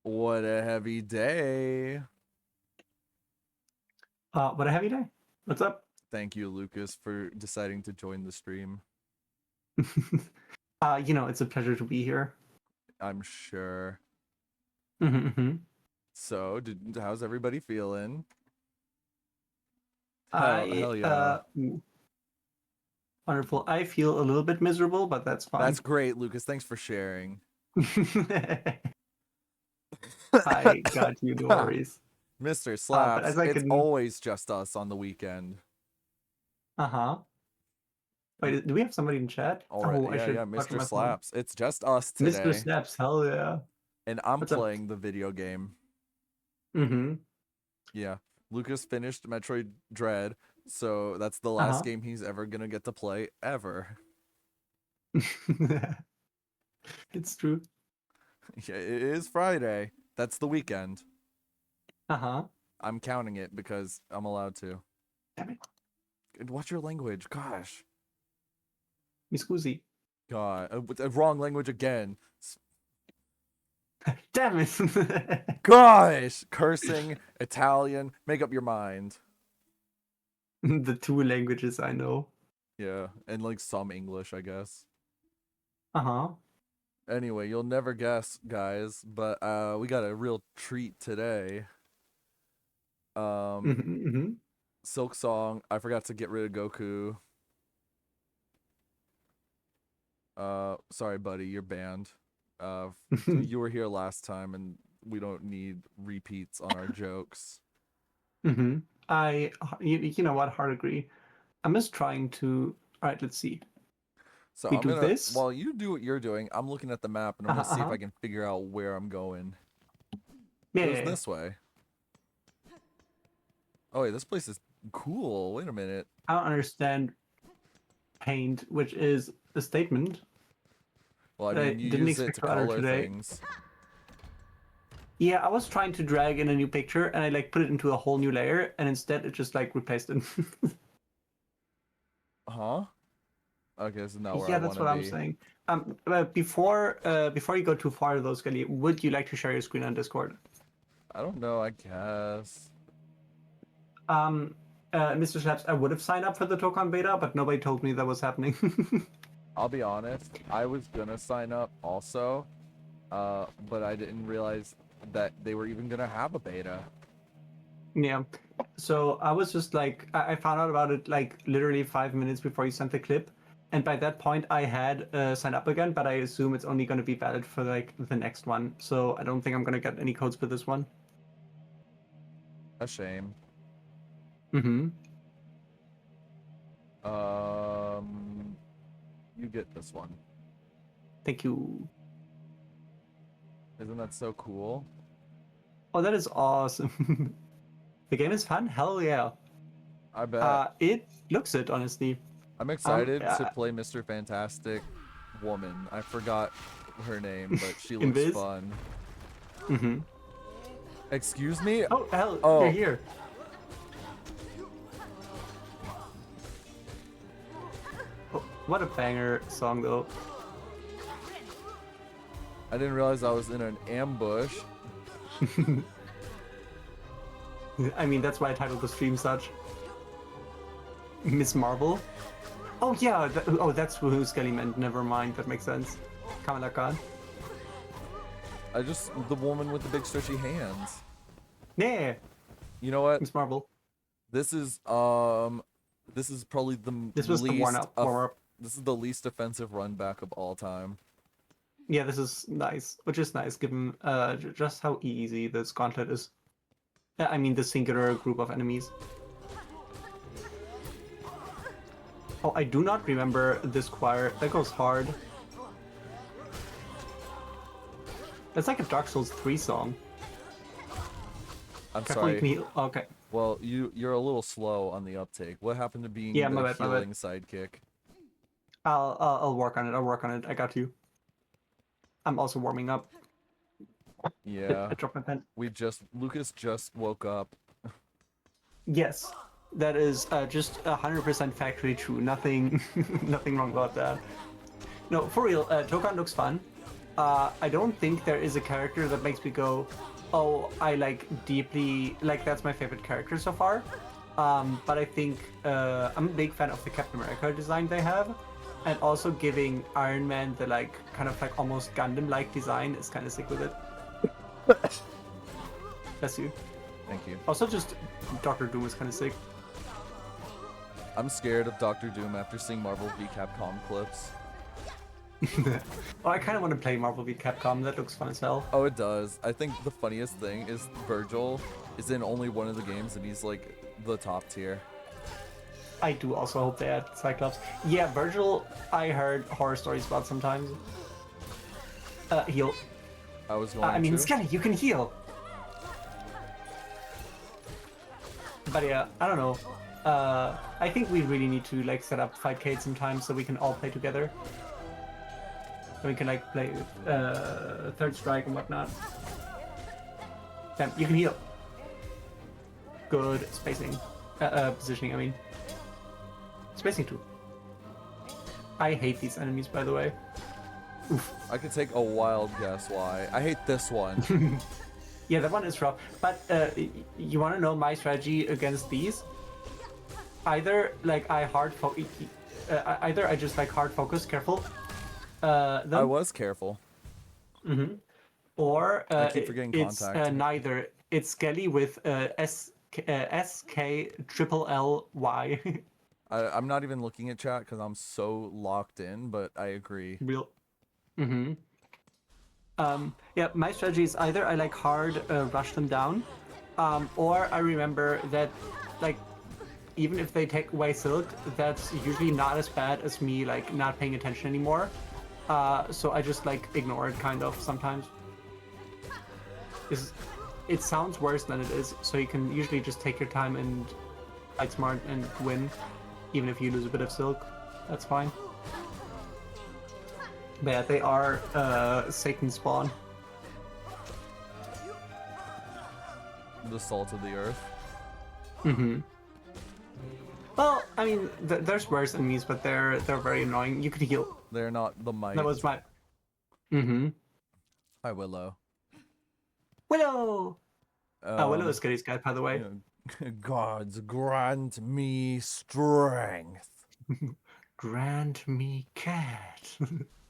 What a heavy day. What a heavy day. What's up? Thank you, Lucas, for deciding to join the stream. It's a pleasure to be here. I'm sure. Mm-hmm. So, how's everybody feeling? I Hell yeah. Wonderful. I feel a little bit miserable, but that's That's fine. great, Lucas. Thanks for sharing. I got you, no worries. Mr. But Slaps, as I it's can, always just us on the weekend. Wait, do we have somebody in chat? Alright, Oh, I should yeah, watch Mr. my phone. Slaps. It's just us Mr. today, Snaps, hell yeah. and I'm What's up? playing the video game. Mm-hmm. Yeah. Lucas finished Metroid Dread, so that's the last game he's ever gonna get to play ever. It's true. Yeah, it is Friday. That's the weekend. Uh-huh. I'm counting it because I'm allowed to. Damn it. What's your language? Gosh. Mi scusi. God. Wrong language again. Damn it. Gosh. Cursing, Italian. Make up your mind. The two languages I know. Yeah. And like some English, I guess. Uh-huh. Anyway, you'll never guess, guys, but we got a real treat today. Mm-hmm. Silksong. I forgot to get rid of Goku. Sorry, buddy, you're banned. You were here last time, and we don't need repeats on our jokes. Mm-hmm. You know what? Hard agree. I'm just trying to. All right, let's see. So We I'm do gonna, this. while you do what you're doing, I'm looking at the map and I'm gonna see if I can figure out where I'm going. Yeah. Goes this way. Oh wait, this place is cool. Wait a minute. I don't understand paint, which is a statement. Well, I That I mean, you didn't use it expect to to utter color today. things. Yeah, I was trying to drag in a new picture and I like put it into a whole new layer, and instead it just like replaced it. Huh? Okay, this is not where I Yeah, want that's to what I'm be. saying. Before you go too far, though, Scully, would you like to share your screen on Discord? I don't know. I guess. Mr. Slaps, I would have signed up for the Tokon beta, but nobody told me that was happening. I'll be honest. I was gonna sign up also, but I didn't realize that they were even gonna have a beta. Yeah. So I was just like, I found out about it like literally 5 minutes before you sent the clip. And by that point, I had signed up again, but I assume it's only going to be valid for like the next one. So I don't think I'm going to get any codes for this one. A shame. Mm-hmm. You get this one. Thank you. Isn't that so cool? Oh, that is awesome. The game is fun? Hell yeah. I bet. It looks it, honestly. I'm excited to play Mr. Fantastic Woman. I forgot her name, but she looks Invis? fun. Mm-hmm. Excuse me? Oh, hell, Oh. you're here. Oh, what a banger song, though. I didn't realize I was in an ambush. I mean, that's why I titled the stream such. Miss Marvel? Oh, yeah. That's who Skelly meant. Never mind. That makes sense. Kamala Khan. The woman with the big stretchy hands. Yeah. You know what? Miss Marvel. This is probably This was the warm-up. This is the least offensive run back of all time. Yeah, this is nice. Which is nice, given just how easy this gauntlet is. I mean, the singular group of enemies. Oh, I do not remember this choir. That goes hard. That's like a Dark Souls 3 song. I'm sorry. Okay. Well, you're a little slow on the uptake. What happened to being Yeah, the my bad. healing sidekick? I'll work on it. I'll work on it. I got you. I'm also warming up. Yeah. I dropped my pen. Lucas just woke up. Yes, that is just 100% factually true. Nothing, nothing wrong about that. No, for real. Tokan looks fun. I don't think there is a character that makes me go, oh, I like deeply, like that's my favorite character so far. But I think I'm a big fan of the Captain America design they have, and also giving Iron Man the like kind of like almost Gundam-like design is kind of sick with it. Bless you. Thank you. Also, just Doctor Doom is kind of sick. I'm scared of Doctor Doom after seeing Marvel v Capcom clips. Oh, I kind of want to play Marvel v Capcom. That looks fun as hell. Oh, it does. I think the funniest thing is Virgil is in only one of the games and he's like the top tier. I do also hope they add Cyclops. Yeah, Virgil, I heard horror stories about sometimes. Heal. I was going I mean, to. Skelly, you can heal. But yeah, I don't know. I think we really need to like set up Fightcade sometime so we can all play together. So we can like play Third Strike and whatnot. Damn, you can heal. Good spacing. Positioning, I mean. Spacing too. I hate these enemies, by the way. Oof. I could take a wild guess why. I hate this one. Yeah, that one is rough. But you want to know my strategy against these? Either like either I just like hard focus, careful. Them, I was careful. or I keep forgetting it's contact. neither. It's Skelly with SKLLY. I'm not even looking at chat because I'm so locked in, but I agree. Real. Yeah, my strategy is either I like hard rush them down, or I remember that like even if they take away Silk, that's usually not as bad as me like not paying attention anymore. So I just like ignore it kind of sometimes. It sounds worse than it is, so you can usually just take your time and fight smart and win, even if you lose a bit of Silk. That's fine. But yeah, they are Satan spawn. The salt of the earth. Well, I mean, there's worse enemies, but they're very annoying. You could heal. They're not the might. That was my. Hi, Willow. Willow. Willow is Scary Sky, by the way. Gods grant me strength. Grant me cat.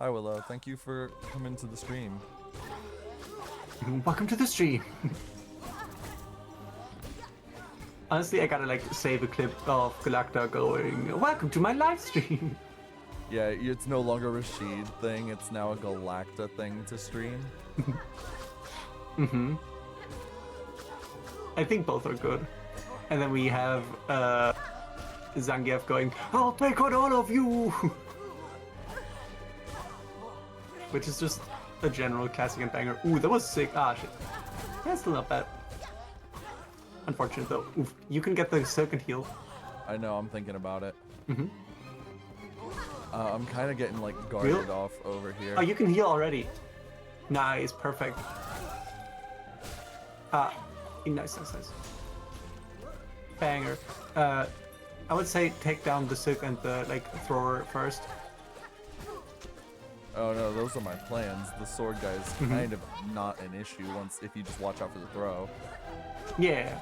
Hi, Willow. Thank you for coming to the stream. Welcome to the stream. Honestly, I gotta like save a clip of Galacta going, "Welcome to my live stream." Yeah, it's no longer a Rashid thing. It's now a Galacta thing to stream. I think both are good. And then we have Zangief going, "I'll take on all of you," which is just a general classic and banger. Ooh, that was sick. Ah, shit. That's still not bad. Unfortunate though. Oof. You can get the Silk and heal. I know, I'm thinking about it. I'm kind of getting like guarded off over here. Oh, you can heal already. Nice, perfect. Nice. Banger. I would say take down the Silk and the like thrower first. Oh no, those are my plans. The sword guy's kind of not an issue once if you just watch out for the throw. Yeah.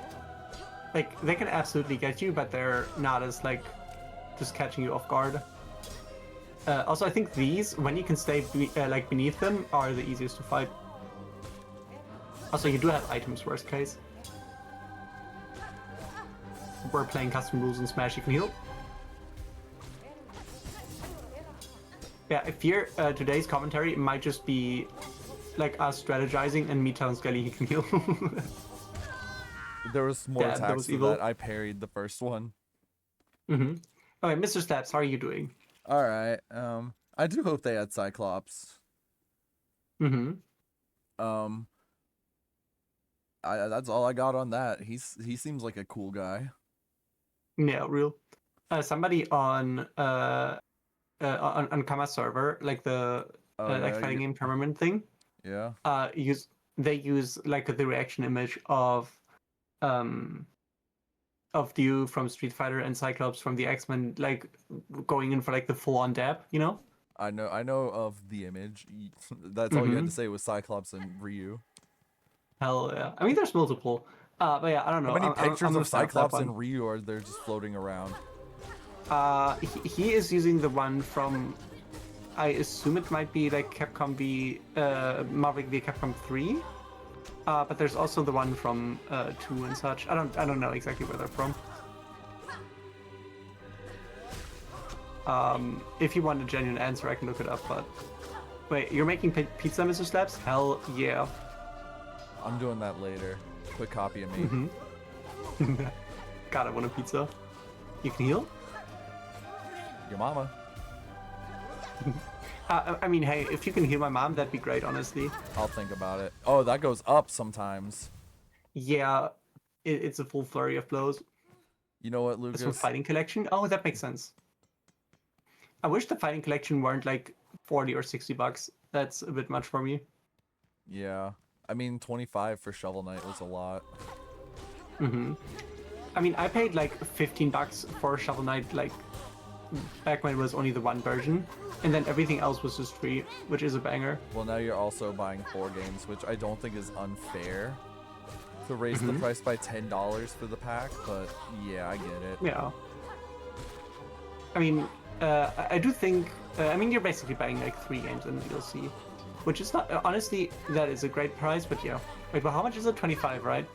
Like, they can absolutely get you, but they're not as, like, just catching you off guard. Also, I think these, when you can stay, like, beneath them, are the easiest to fight. Also, you do have items, worst case. We're playing custom rules in Smash, you can heal. Yeah, I fear today's commentary might just be, like, us strategizing and me telling Skelly he can heal. There was more Damn, that attacks was to evil. that. I parried the first one. Okay, Mr. Stabs, how are you doing? All right. I do hope they had Cyclops. That's all I got on that. He seems like a cool guy. Yeah, real. Somebody on Kama's server, like the like fighting game tournament thing. Yeah. They use like the reaction image of Dew from Street Fighter and Cyclops from the X-Men, like going in for like the full-on dab, you know? I know of the image. That's all you had Mm-hmm. to say was Cyclops and Ryu. Hell yeah. I mean, there's multiple. But yeah, I don't How know. many I'm pictures gonna of sign up that Cyclops one. and Ryu are there just floating around? He is using the one from. I assume it might be like Capcom v Marvel v Capcom 3. But there's also the one from 2 and such. I don't know exactly where they're from. If you want a genuine answer, I can look it up. But wait, you're making pizza, Mr. Slaps? Hell yeah. I'm doing that later. Quick copy of me. Mm-hmm. God, I want a pizza. You can heal? Your mama. I mean, hey, if you can heal my mom, that'd be great, honestly. I'll think about it. Oh, that goes up sometimes. Yeah, it's a full flurry of blows. You know what, It's from Lucas? Fighting Collection. Oh, that makes sense. I wish the Fighting Collection weren't like 40 or 60 bucks. That's a bit much for me. Yeah. I mean, 25 for Shovel Knight was a lot. Mm-hmm. I mean, I paid like 15 bucks for Shovel Knight, like back when it was only the one version, and then everything else was just free, which is a banger. Well, now you're also buying 4 games, which I don't think is unfair to raise the price by $10 for the pack, but yeah, I get it. Yeah. I mean, I do think. I mean, you're basically buying like 3 games in the DLC, which is not honestly that is a great price. But yeah, wait, but how much is it? 25, right?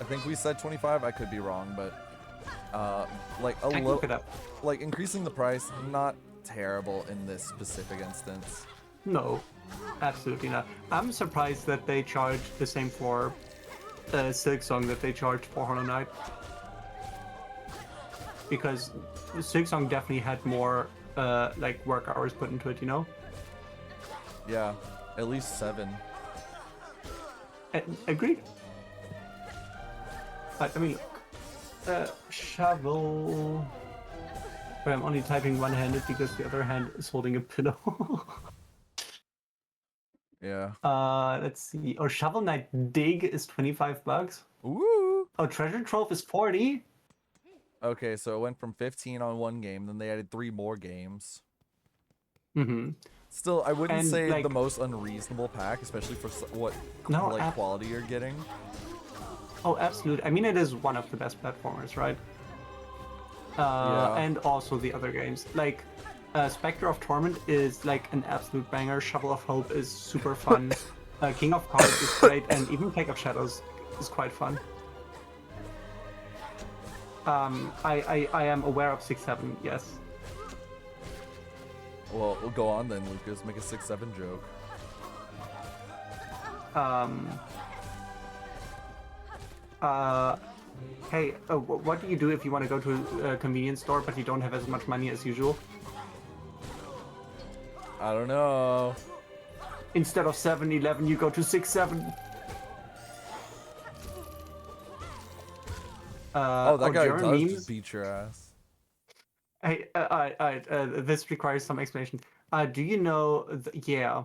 I think we said 25. I could be wrong, but like a I can little, look it up. like increasing the price, not terrible in this specific instance. No, absolutely not. I'm surprised that they charge the same for Silksong that they charged for Hollow Knight. Because Silksong definitely had more like work hours put into it, you know? Yeah, at least 7. Agreed. But I mean, shovel. But I'm only typing one-handed because the other hand is holding a pillow. Yeah. Let's see. Oh, Shovel Knight Dig is 25 bucks. Ooh. Oh, Treasure Trove is 40. Okay, so it went from 15 on one game, then they added 3 more games. Mm-hmm. Still, I wouldn't And, say like, the most unreasonable pack, especially for what No, like quality you're getting. Oh, absolutely. I mean, it is one of the best platformers, right? Yeah. And also the other games. Like, Spectre of Torment is like an absolute banger. Shovel of Hope is super fun. King of Cards is great, and even Plague of Shadows is quite fun. I am aware of 6-7, yes. Well, we'll go on then, Lucas. Make a 6-7 joke. Hey, what do you do if you want to go to a convenience store but you don't have as much money as usual? I don't know. Instead of 7-Eleven, you go to 6-7. Oh, that guy German does memes? just beat your ass. Hey, this requires some explanation. Do you know? Yeah.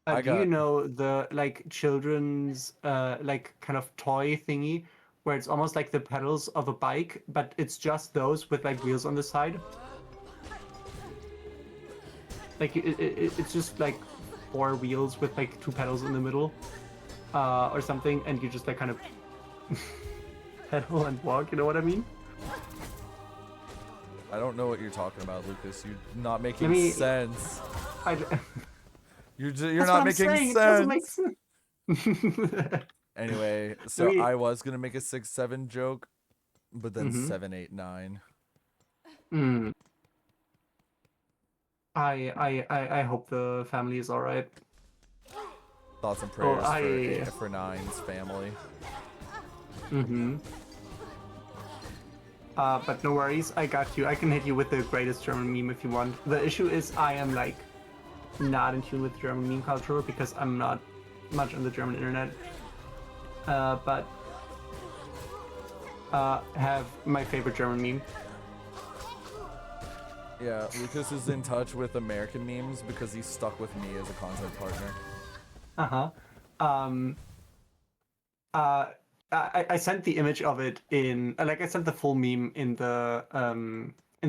Do you know the like children's like kind of toy thingy where it's almost like the pedals of a bike, but it's just those with like wheels on the side? Like it's just like 4 wheels with like 2 pedals in the middle, or something, and you just like kind of pedal and walk. You know what I mean? I don't know what you're talking about, Lucas. You're not making sense. You're not making sense. It doesn't make sense. Anyway, so I was gonna make a 6-7 joke, but then 7-8-9. I hope the family is all right. Thoughts and prayers for Nine's family. But no worries, I got you. I can hit you with the greatest German meme if you want. The issue is I am like not in tune with German meme culture because I'm not much on the German internet. But have my favorite German meme. Yeah, Lucas is in touch with American memes because he's stuck with me as a content partner. I sent the image of it in, like I sent the full meme in the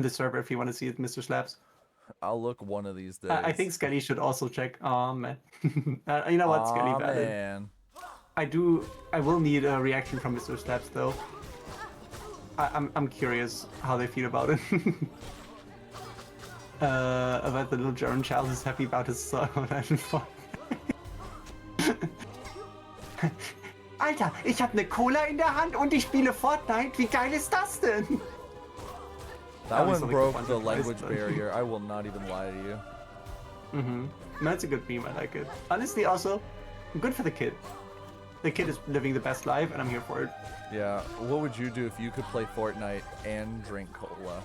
server if you want to see it, Mr. Slaps. I'll look one of these days. I think Skelly should also check. Oh man. You know what, Skelly Aw, valid. man. I will need a reaction from Mr. Slaps though. I'm curious how they feel about it. About the little German child who's happy about his son. Alter, ich habe eine Cola in der Hand und ich spiele Fortnite. Wie geil ist das denn? That one something broke fun the to language try, barrier. I will not even lie to you. That's a good meme. I like it. Honestly, also good for the kid. The kid is living the best life, and I'm here for it. Yeah. What would you do if you could play Fortnite and drink cola?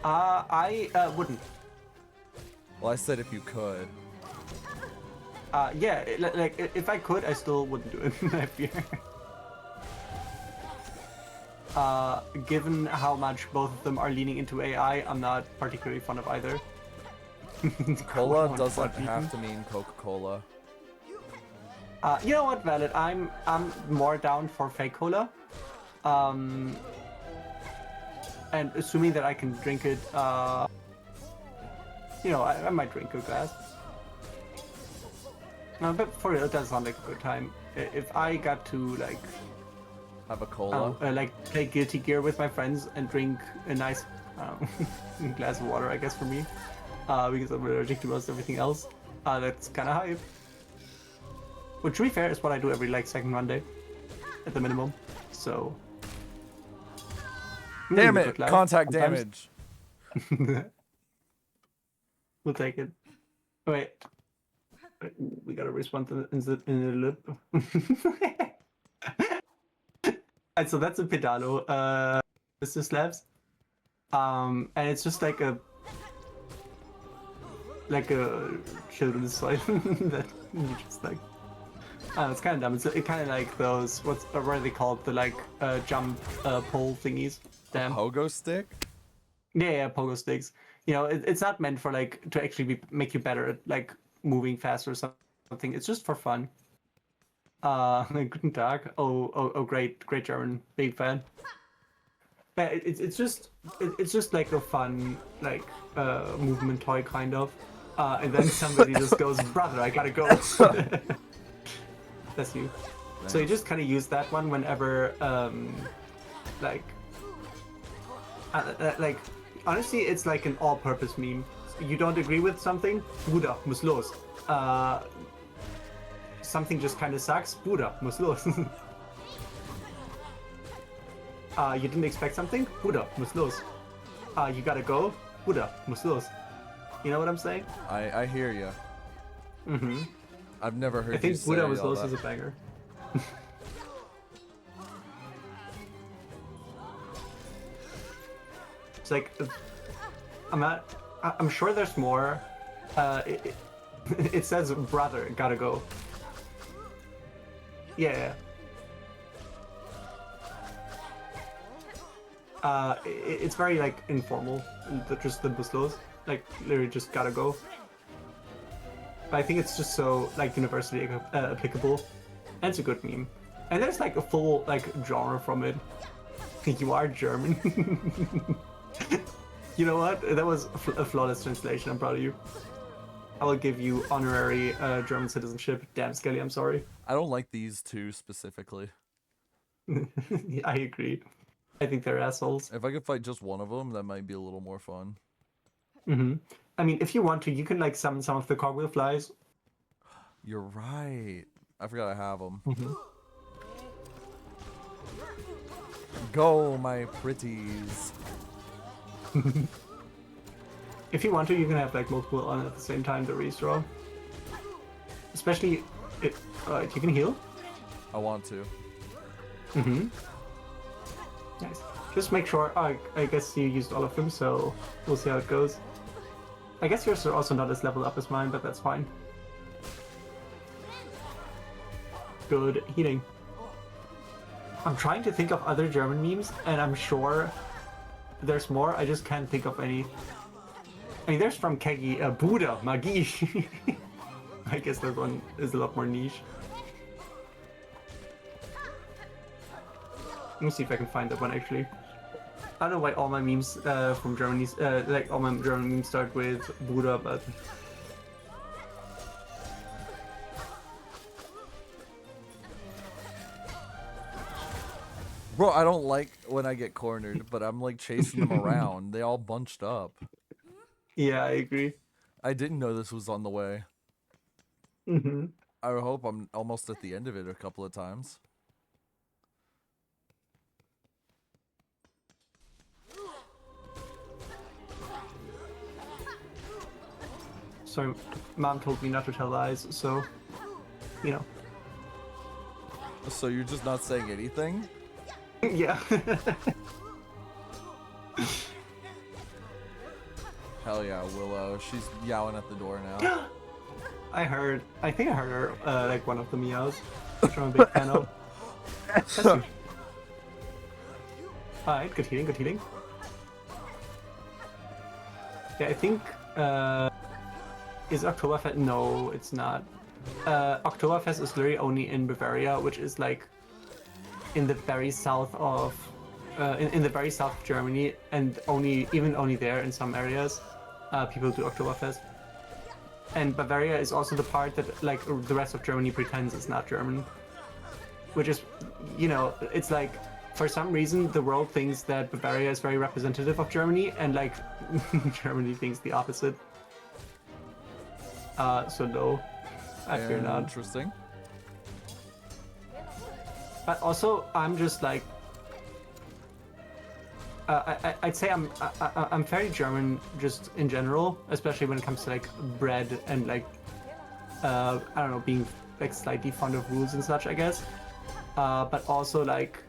I wouldn't. Well, I said if you could. Yeah, like if I could, I still wouldn't do it. I fear. Given how much both of them are leaning into AI, I'm not particularly fond of either. Cola doesn't have to mean Coca-Cola. You know what, Valid? I'm more down for fake cola. And assuming that I can drink it, you know, I might drink a glass. But for real, it does sound like a good time. If I got to like Have a cola. like play Guilty Gear with my friends and drink a nice glass of water, I guess for me, because I'm allergic to most everything else. That's kind of hype. Which, to be fair, is what I do every like second Monday, at the minimum. So. Damn it! Life, Contact sometimes. damage. We'll take it. Wait. We gotta respond to in the lip. And so that's a pedalo, Mr. Slabs. And it's just like a children's toy that you just like. It's kind of dumb. It's kind of like those what are they called? The like jump pole thingies. Damn. Pogo stick? Yeah, pogo sticks. You know, it's not meant for like to actually make you better at like moving faster or something. It's just for fun. Guten Tag. Oh, great German, big fan. But it's just like a fun like movement toy kind of. And then somebody just goes, brother, I gotta go. That's you. Nice. So you just kind of use that one whenever like honestly, it's like an all-purpose meme. You don't agree with something? Bruder, muss los. Something just kind of sucks? Bruder, muss los. You didn't expect something? Bruder, muss los. You gotta go? Bruder, muss los. You know what I'm saying? I hear you. Mm-hmm. I've never heard I think you say Buddha muss all los that. is a banger. It's like I'm sure there's more. It says brother, gotta go. Yeah. It's very like informal. Just the buslos, like literally just gotta go. But I think it's just so like universally applicable, and it's a good meme. And there's like a full like genre from it. You are German. You know what? That was a flawless translation. I'm proud of you. I will give you honorary German citizenship. Damn, Skelly, I'm sorry. I don't like these two specifically. I agree. I think they're assholes. If I could fight just one of them, that might be a little more fun. Mm-hmm. I mean, if you want to, you can like summon some of the cogwheel flies. You're right. I forgot I have them. Mm-hmm. Go, my pretties. If you want to, you can have like multiple on at the same time to redraw. Especially if you can heal. I want to. Mm-hmm. Nice. Just make sure. I guess you used all of them, so we'll see how it goes. I guess yours are also not as leveled up as mine, but that's fine. Good healing. I'm trying to think of other German memes, and I'm sure there's more. I just can't think of any. I mean, there's from Kegi, Buddha, Magie. I guess that one is a lot more niche. Let me see if I can find that one actually. I don't know why all my memes from Germany, like all my German memes start with Buddha, but Bro, I don't like when I get cornered, but I'm like chasing them around. They all bunched up. yeah, I agree. I didn't know this was on the way. Hmm. I hope I'm almost at the end of it a couple of times. So, mom told me not to tell lies, so you know. So you're just not saying anything? Yeah. Hell yeah, Willow. She's yowling at the door now. I think I heard her, like one of the meows, which I'm a big fan of. That's you. Alright, good healing, good healing. Yeah, I think, is Oktoberfest? No, it's not. Oktoberfest is literally only in Bavaria, which is like in the very south of, in the very south of Germany, and only there in some areas, people do Oktoberfest. And Bavaria is also the part that like the rest of Germany pretends is not German, which is, you know, it's like for some reason the world thinks that Bavaria is very representative of Germany, and like Germany thinks the opposite. So no, I fear not. Interesting. But also, I'm just like, I'd say I'm very German just in general, especially when it comes to like bread and like, I don't know, being like slightly fond of rules and such, I guess. But also like,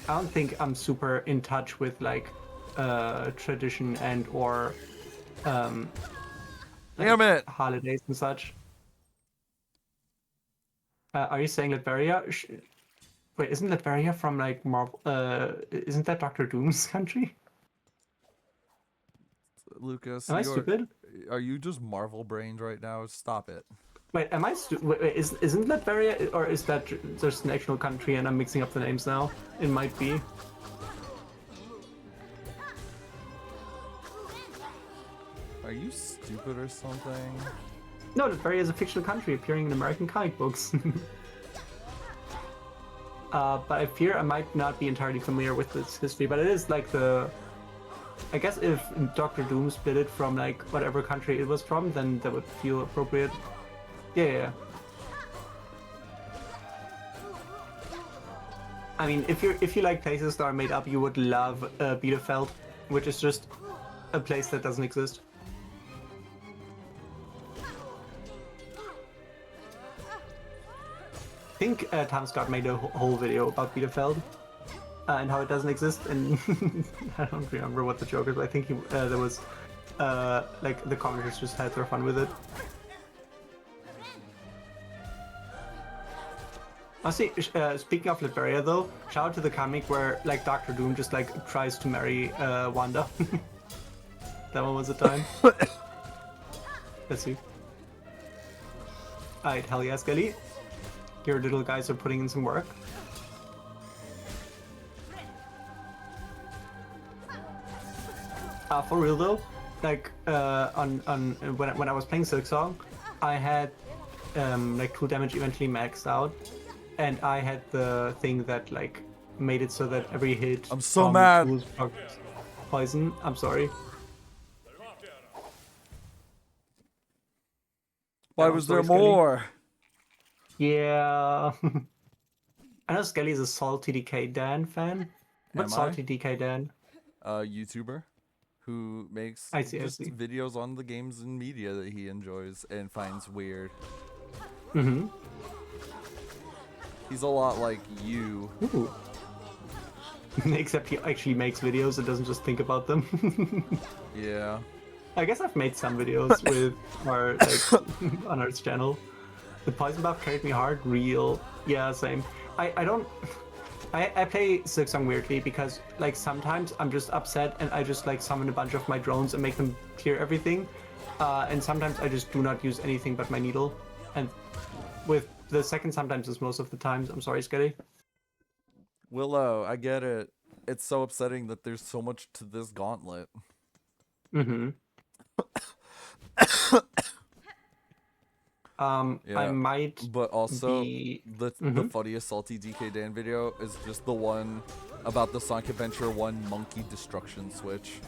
I don't think I'm super in touch with like tradition and or Damn like, it! holidays and such. Are you saying Latveria? Wait, isn't Latveria from like Marvel? Isn't that Doctor Doom's country? Lucas, Am I stupid? are you just Marvel brained right now? Stop it. Wait, am I wait, isn't Latveria, or is that just an actual country and I'm mixing up the names now? It might be. Are you stupid or something? No, Latveria is a fictional country appearing in American comic books. But I fear I might not be entirely familiar with this history, but it is like the... I guess if Doctor Doom split it from like whatever country it was from, then that would feel appropriate. Yeah. I mean, if you like places that are made up, you would love Bielefeld, which is just a place that doesn't exist. I think Tom Scott made a whole video about Bielefeld and how it doesn't exist, and I don't remember what the joke is, but I think there was like the commenters just had their fun with it. Honestly, speaking of Latveria though, shout out to the comic where like Doctor Doom just like tries to marry Wanda. That one was the time. Let's see. Alright, hell yeah, Skelly. Your little guys are putting in some work. For real though, like when I was playing Silksong, I had like tool damage eventually maxed out, and I had the thing that like made it so that every hit I'm so mad. tools poison. I'm sorry. Why was there more? Yeah. I know Skelly is a Salty DK Dan fan. What's Salty DK Dan? YouTuber who makes just videos on the games and media that he enjoys and finds weird. Mm-hmm. He's a lot like you. Ooh. Except he actually makes videos and doesn't just think about them. Yeah. I guess I've made some videos with our like on our channel. The poison buff carried me hard, real. Yeah, same. I play silksong weirdly because like sometimes I'm just upset and I just like summon a bunch of my drones and make them clear everything. And sometimes I just do not use anything but my needle. And with the second sometimes is most of the times. I'm sorry, Sketty. Willow, I get it. it's so upsetting that there's so much to this gauntlet. Mm-hmm. I Yeah, might but also be. the funniest salty DK Dan video is just the one about the Sonic Adventure 1 monkey destruction switch,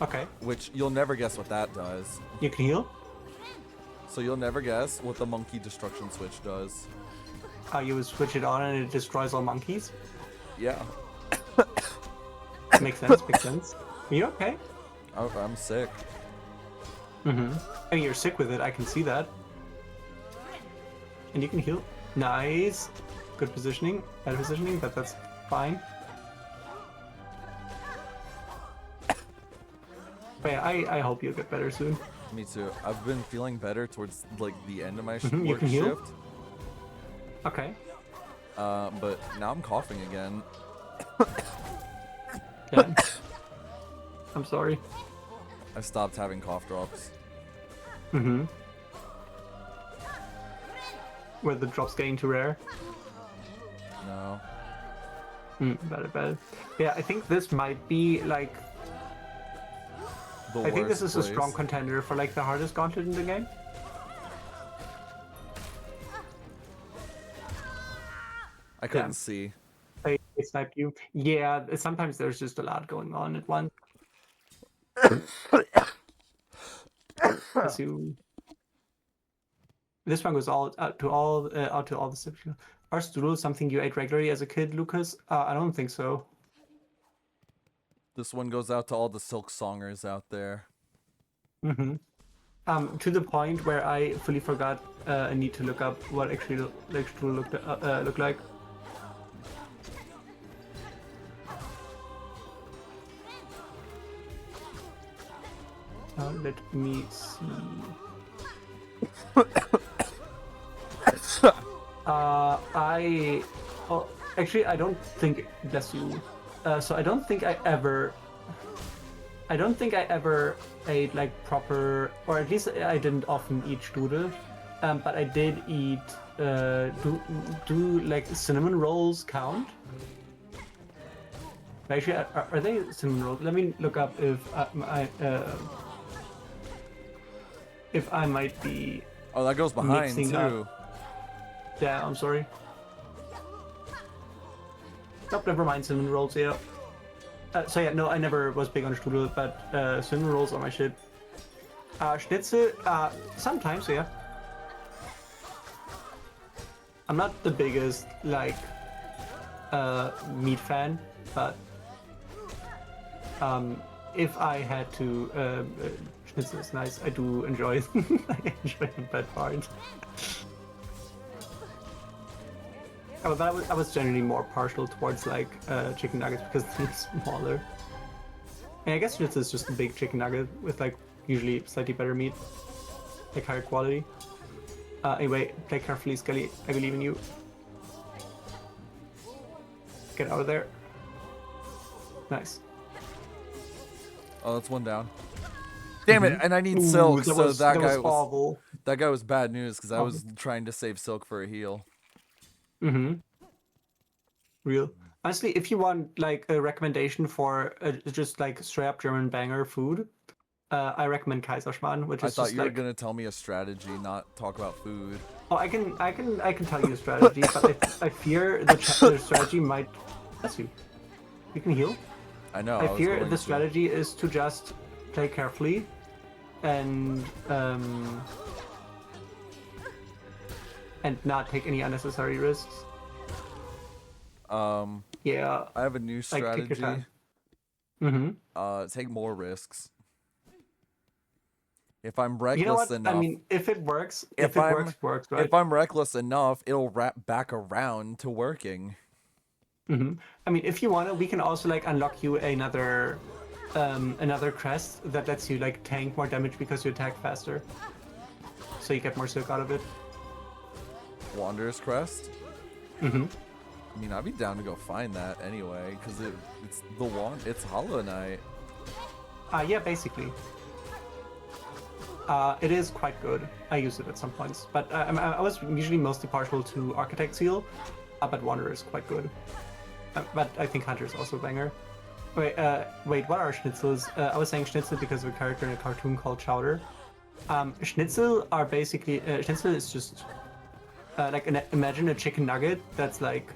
Okay. which you'll never guess what that does. You can heal. So you'll never guess what the monkey destruction switch does. You would switch it on and it destroys all monkeys. Yeah, Makes sense. Makes sense. Are you okay? I'm sick. Mm-hmm. I mean, you're sick with it. I can see that. And you can heal. Nice. Good positioning. Bad positioning, but that's fine. But yeah, I hope you'll get better soon. Me too. I've been feeling better towards like the end of my You work can heal? shift. Okay. But now I'm coughing again. Yeah. I'm sorry. I stopped having cough drops. Mm-hmm. Were the drops getting too rare? No. Bad. Yeah, I think this might be like. I think this is a strong contender for like the hardest gauntlet in the game. I couldn't see. They sniped you. Yeah, sometimes there's just a lot going on at once. This one goes out to all the siblings. Are strudel something you ate regularly as a kid, Lucas? I don't think so. This one goes out to all the silk songers out there. Mm-hmm. To the point where I fully forgot I need to look up what actually like strudel look like. Let me see. Actually, I don't think. Bless you. So I don't think I ever ate like proper, or at least I didn't often eat strudel. But I did eat. Do like cinnamon rolls count? Actually, are they cinnamon rolls? Let me look up if I might be. Oh, that goes behind mixing too. Up. Yeah, I'm sorry. Nope, never mind cinnamon rolls. Yeah. So yeah, no, I never was big on strudel, but cinnamon rolls are my shit. Schnitzel, sometimes, yeah. I'm not the biggest like meat fan, but if I had to, schnitzel is nice. I do enjoy it. I enjoy that part. Oh, but I was generally more partial towards like chicken nuggets because they're smaller. And I guess schnitzel is just a big chicken nugget with like usually slightly better meat, like higher quality. Anyway, play carefully, Skelly. I believe in you. Get out of there. Nice. Oh, that's one down. Damn it! And I need silk, so that guy was bad news because I was trying to save silk for a heal. Mm-hmm. Real. Honestly, if you want like a recommendation for just like straight up German banger food, I recommend Kaiserschmarrn, which is. I thought just you were like... gonna tell me a strategy, not talk about food. Oh, I can tell you a strategy, but I fear the strategy might. Bless you. You can heal. I know. I fear the strategy is to just play carefully, and not take any unnecessary risks. Yeah. I have a new strategy. Take your time. Mm-hmm. Take more risks. If I'm reckless you know what? enough, I mean, if it works, it works, right? If I'm reckless enough, it'll wrap back around to working. Mm-hmm. I mean, if you want to, we can also like unlock you another crest that lets you like tank more damage because you attack faster, so you get more silk out of it. Wanderer's Crest? Mm-hmm. I mean, I'd be down to go find that anyway, because it's Hollow Knight. Yeah, basically. It is quite good. I use it at some points, but I was usually mostly partial to Architect Seal, but Wanderer is quite good. But I think Hunter's also a banger. Wait, what are schnitzels? I was saying schnitzel because of a character in a cartoon called Chowder. Schnitzel are basically schnitzel is just like imagine a chicken nugget that's like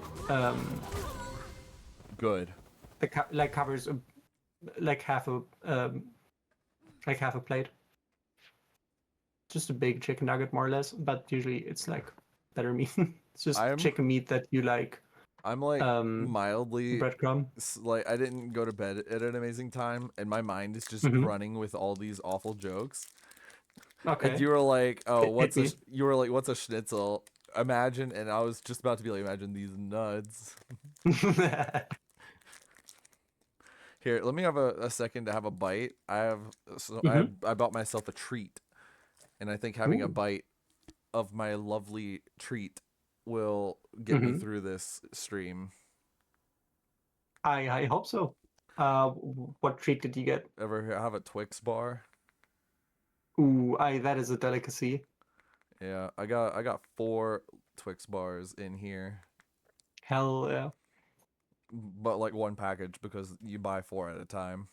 Good. like covers like half a plate. Just a big chicken nugget, more or less. But usually it's like better meat. It's just chicken meat that you like. I'm like mildly breadcrumb. Like I didn't go to bed at an amazing time, and my mind is just running with all these awful jokes. Okay. And you were like, "Oh, what's a schnitzel?" Imagine, and I was just about to be like, "Imagine these nuts." Here, let me have a second to have a bite. I bought myself a treat, and I think having a bite of my lovely treat will get me through this stream. I hope so. What treat did you get? Ever have a Twix bar? Ooh, that is a delicacy. Yeah, I got 4 Twix bars in here. Hell yeah. But like one package because you buy 4 at a time.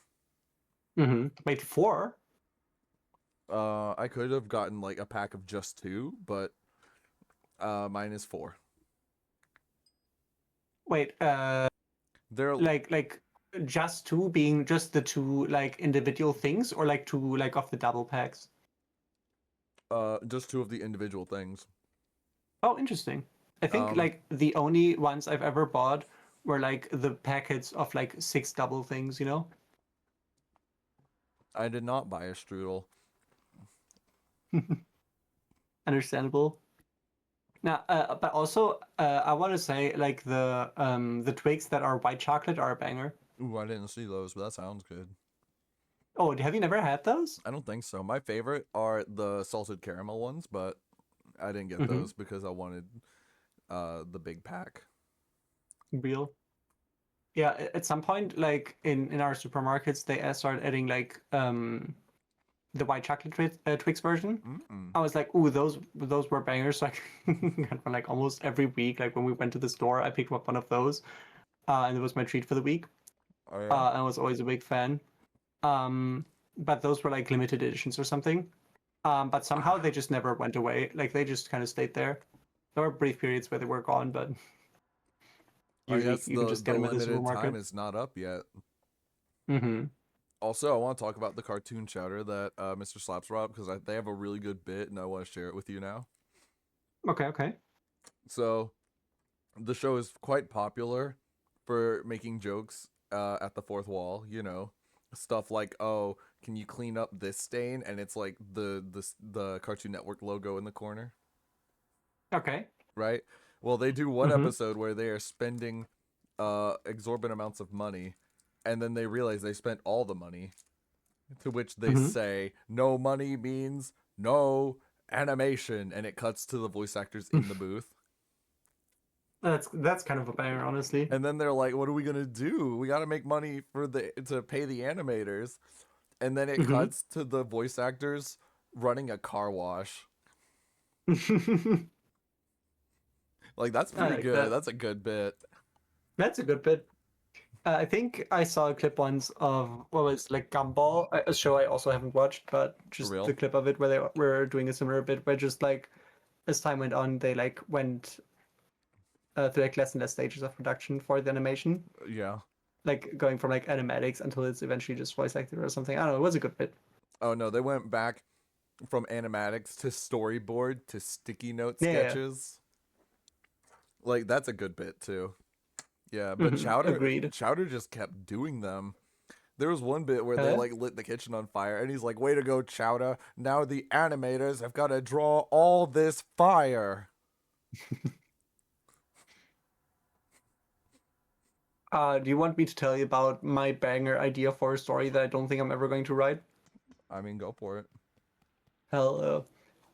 Wait, 4? I could have gotten like a pack of just 2, but mine is 4. Wait, they're like just 2 being just the 2 like individual things, or like 2 like of the double packs? Just 2 of the individual things. Oh, interesting. I think like the only ones I've ever bought were like the packets of like 6 double things, you know? I did not buy a strudel. Understandable. Now, but also, I want to say like the twigs that are white chocolate are a banger. Ooh, I didn't see those, but that sounds good. Oh, have you never had those? I don't think so. My favorite are the salted caramel ones, but I didn't get those because I wanted the big pack. Real. Yeah, at some point, like in our supermarkets, they started adding like the white chocolate Twix version. I was like, ooh, those were bangers. So I like almost every week, like when we went to the store, I picked up one of those, and it was my treat for the week. Oh yeah. I was always a big fan. But those were like limited editions or something. But somehow they just never went away. Like they just kind of stayed there. There were brief periods where they were gone, but usually you can just get them at the supermarket. Time is not up yet. Mm-hmm. Also, I want to talk about the cartoon chowder that Mr. Slaps brought up because they have a really good bit, and I want to share it with you now. Okay. So, the show is quite popular for making jokes at the fourth wall. You know, stuff like, "Oh, can you clean up this stain?" And it's like the Cartoon Network logo in the corner. Okay. Right. Well, they do one episode where they are spending exorbitant amounts of money, and then they realize they spent all the money. To which they say, "No money means no animation," and it cuts to the voice actors in the booth. That's kind of a banger, honestly. And then they're like, "What are we gonna do? We gotta make money to pay the animators." And then it cuts to the voice actors running a car wash. Like that's pretty good. That's a good bit. That's a good bit. I think I saw a clip once of what was like Gumball, a show I also haven't watched, but just the clip of it where they were doing a similar bit where just like as time went on, they like went through like less and less stages of production for the animation. Yeah. Like going from like animatics until it's eventually just voice acted or something. I don't know. It was a good bit. Oh no, they went back from animatics to storyboard to sticky note sketches. Yeah. Like that's a good bit too. Yeah, but Chowder just kept doing them. There was one bit where they like lit the kitchen on fire, and he's like, "Way to go, Chowder! Now the animators have got to draw all this fire." Do you want me to tell you about my banger idea for a story that I don't think I'm ever going to write? I mean, go for it. Hell,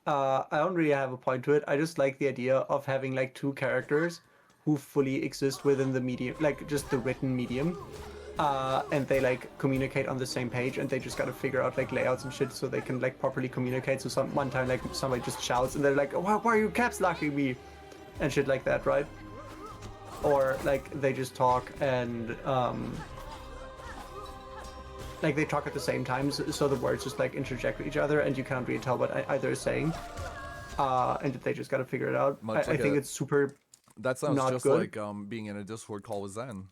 I don't really have a point to it. I just like the idea of having like 2 characters who fully exist within the medium, like just the written medium, and they like communicate on the same page, and they just gotta figure out like layouts and shit so they can like properly communicate. So one time like somebody just shouts and they're like, why are you caps locking me? And shit like that, right? or like they just talk and like they talk at the same time, so the words just like interject with each other, and you can't really tell what either is saying. And they just gotta figure it out. I think it's super. That sounds not just good. like being in a Discord call with Zen.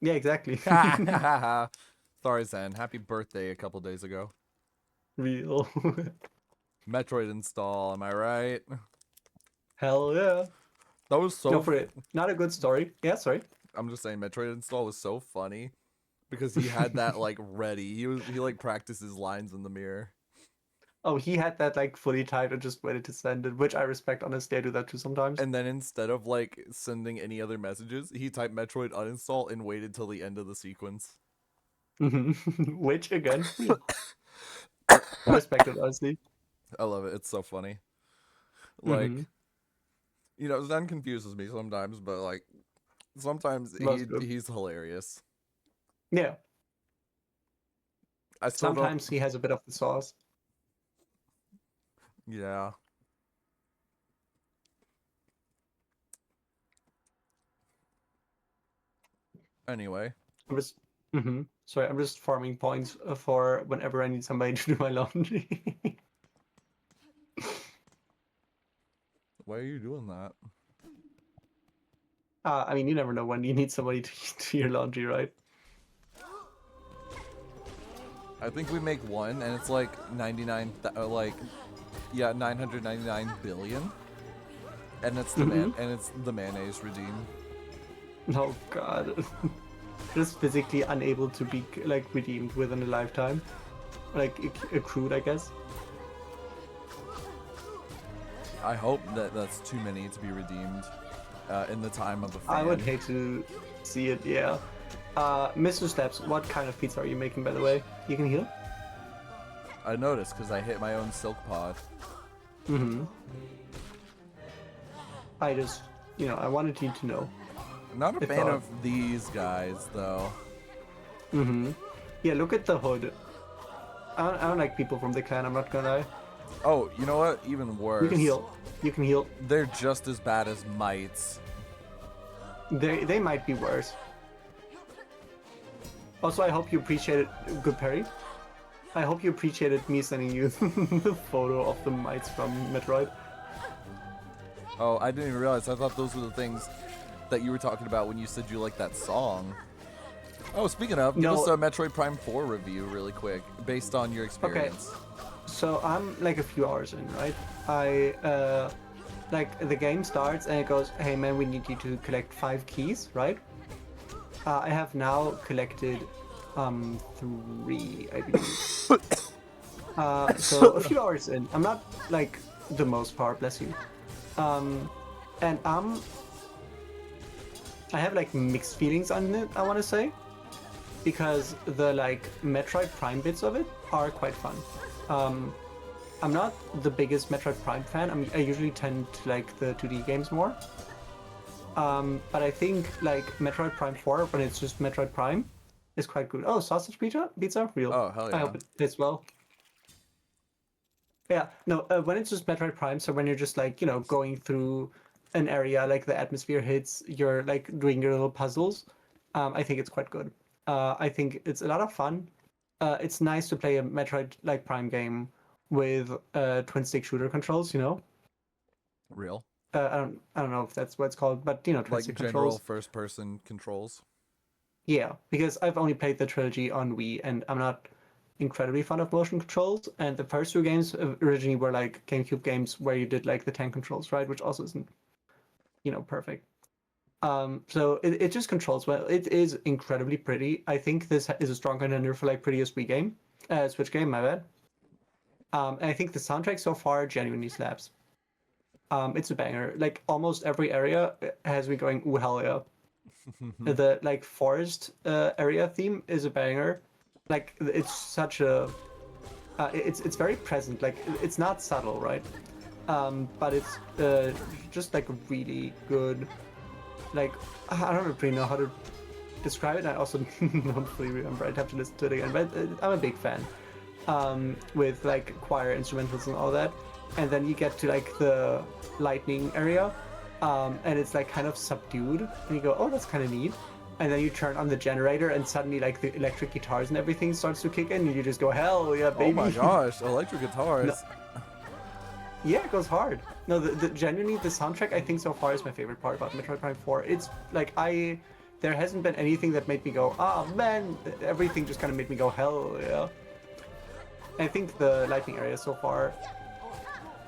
Yeah, exactly. Sorry, Zen. Happy birthday a couple days ago. Real. Metroid install, am I right? Hell yeah. That was so... No, for it. Not a good story. Yeah, sorry. I'm just saying, Metroid install was so funny. Because he had that, like, ready. He like, practiced his lines in the mirror. Oh, he had that, like, fully typed and just waited to send it, which I respect. Honestly, I do that too sometimes. And then instead of, like, sending any other messages, he typed Metroid uninstall and waited till the end of the sequence. Which, again, I respect it, honestly. I love it. It's so funny. Like, you know, Zen confuses me sometimes, but, like, sometimes he's hilarious. Yeah. I still sometimes he has a bit of the sauce. Yeah. Anyway. Sorry, I'm just farming points for whenever I need somebody to do my laundry. Why are you doing that? I mean, you never know when you need somebody to do your laundry, right? I think we make one, and it's like 999 billion, and it's the the mayonnaise redeem. Oh god, just physically unable to be like redeemed within a lifetime, like accrued, I guess. I hope that that's too many to be redeemed in the time of a fan. I would hate to see it. Yeah. Mr. Steps, what kind of pizza are you making, by the way? You can heal? I noticed because I hit my own silk pod. I just, I wanted you to know. I'm not a fan of these guys, though. Yeah, look at the hood. I don't like people from the clan, I'm not gonna lie. Oh, you know what? Even worse. You can heal. You can heal. They're just as bad as mites. They might be worse. Also, I hope you appreciated good Perry. I hope you appreciated me sending you the photo of the mites from Metroid. Oh, I didn't even realize. I thought those were the things that you were talking about when you said you liked that song. Oh, speaking of, give us a Metroid Prime 4 review really quick, based on your experience. Okay, so I'm like a few hours in, right? Like the game starts and it goes, hey man, we need you to collect 5 keys, right? I have now collected 3, I believe. So a few hours in. I'm not like the most far, bless you. And I have like mixed feelings on it, I want to say, because the like Metroid Prime bits of it are quite fun. I'm not the biggest Metroid Prime fan. I usually tend to like the 2D games more. But I think like Metroid Prime 4, when it's just Metroid Prime, is quite good. Oh, sausage pizza? Real. Oh, hell yeah. I hope it tastes well. Yeah, no, when it's just Metroid Prime, so when you're just like, going through an area, like the atmosphere hits, you're like doing your little puzzles, I think it's quite good. I think it's a lot of fun. It's nice to play a Metroid like Prime game with twin stick shooter controls, Real. I don't know if that's what it's called, but twin like stick general controls. first person controls. Yeah, because I've only played the trilogy on Wii, and I'm not incredibly fond of motion controls. And the first 2 games originally were like GameCube games where you did like the tank controls, right? Which also isn't, perfect. So it just controls well. It is incredibly pretty. I think this is a strong contender for like prettiest Wii game, Switch game. My bad. And I think the soundtrack so far genuinely slaps. It's a banger. Like almost every area has me going, ooh, hell yeah. The like forest area theme is a banger. Like it's such a, it's very present. Like it's not subtle, right? But it's just like really good. Like I don't really know how to describe it. I also don't fully remember. I'd have to listen to it again. But I'm a big fan. With like choir instrumentals and all that. And then you get to like the lightning area, and it's like kind of subdued, and you go, oh, that's kind of neat. And then you turn on the generator, and suddenly like the electric guitars and everything starts to kick in, and you just go, hell yeah, baby! Oh my gosh, electric guitars! No. Yeah, it goes hard. No, the genuinely the soundtrack I think so far is my favorite part about Metroid Prime 4. It's like there hasn't been anything that made me go, ah man, everything just kind of made me go, hell yeah. I think the lightning area so far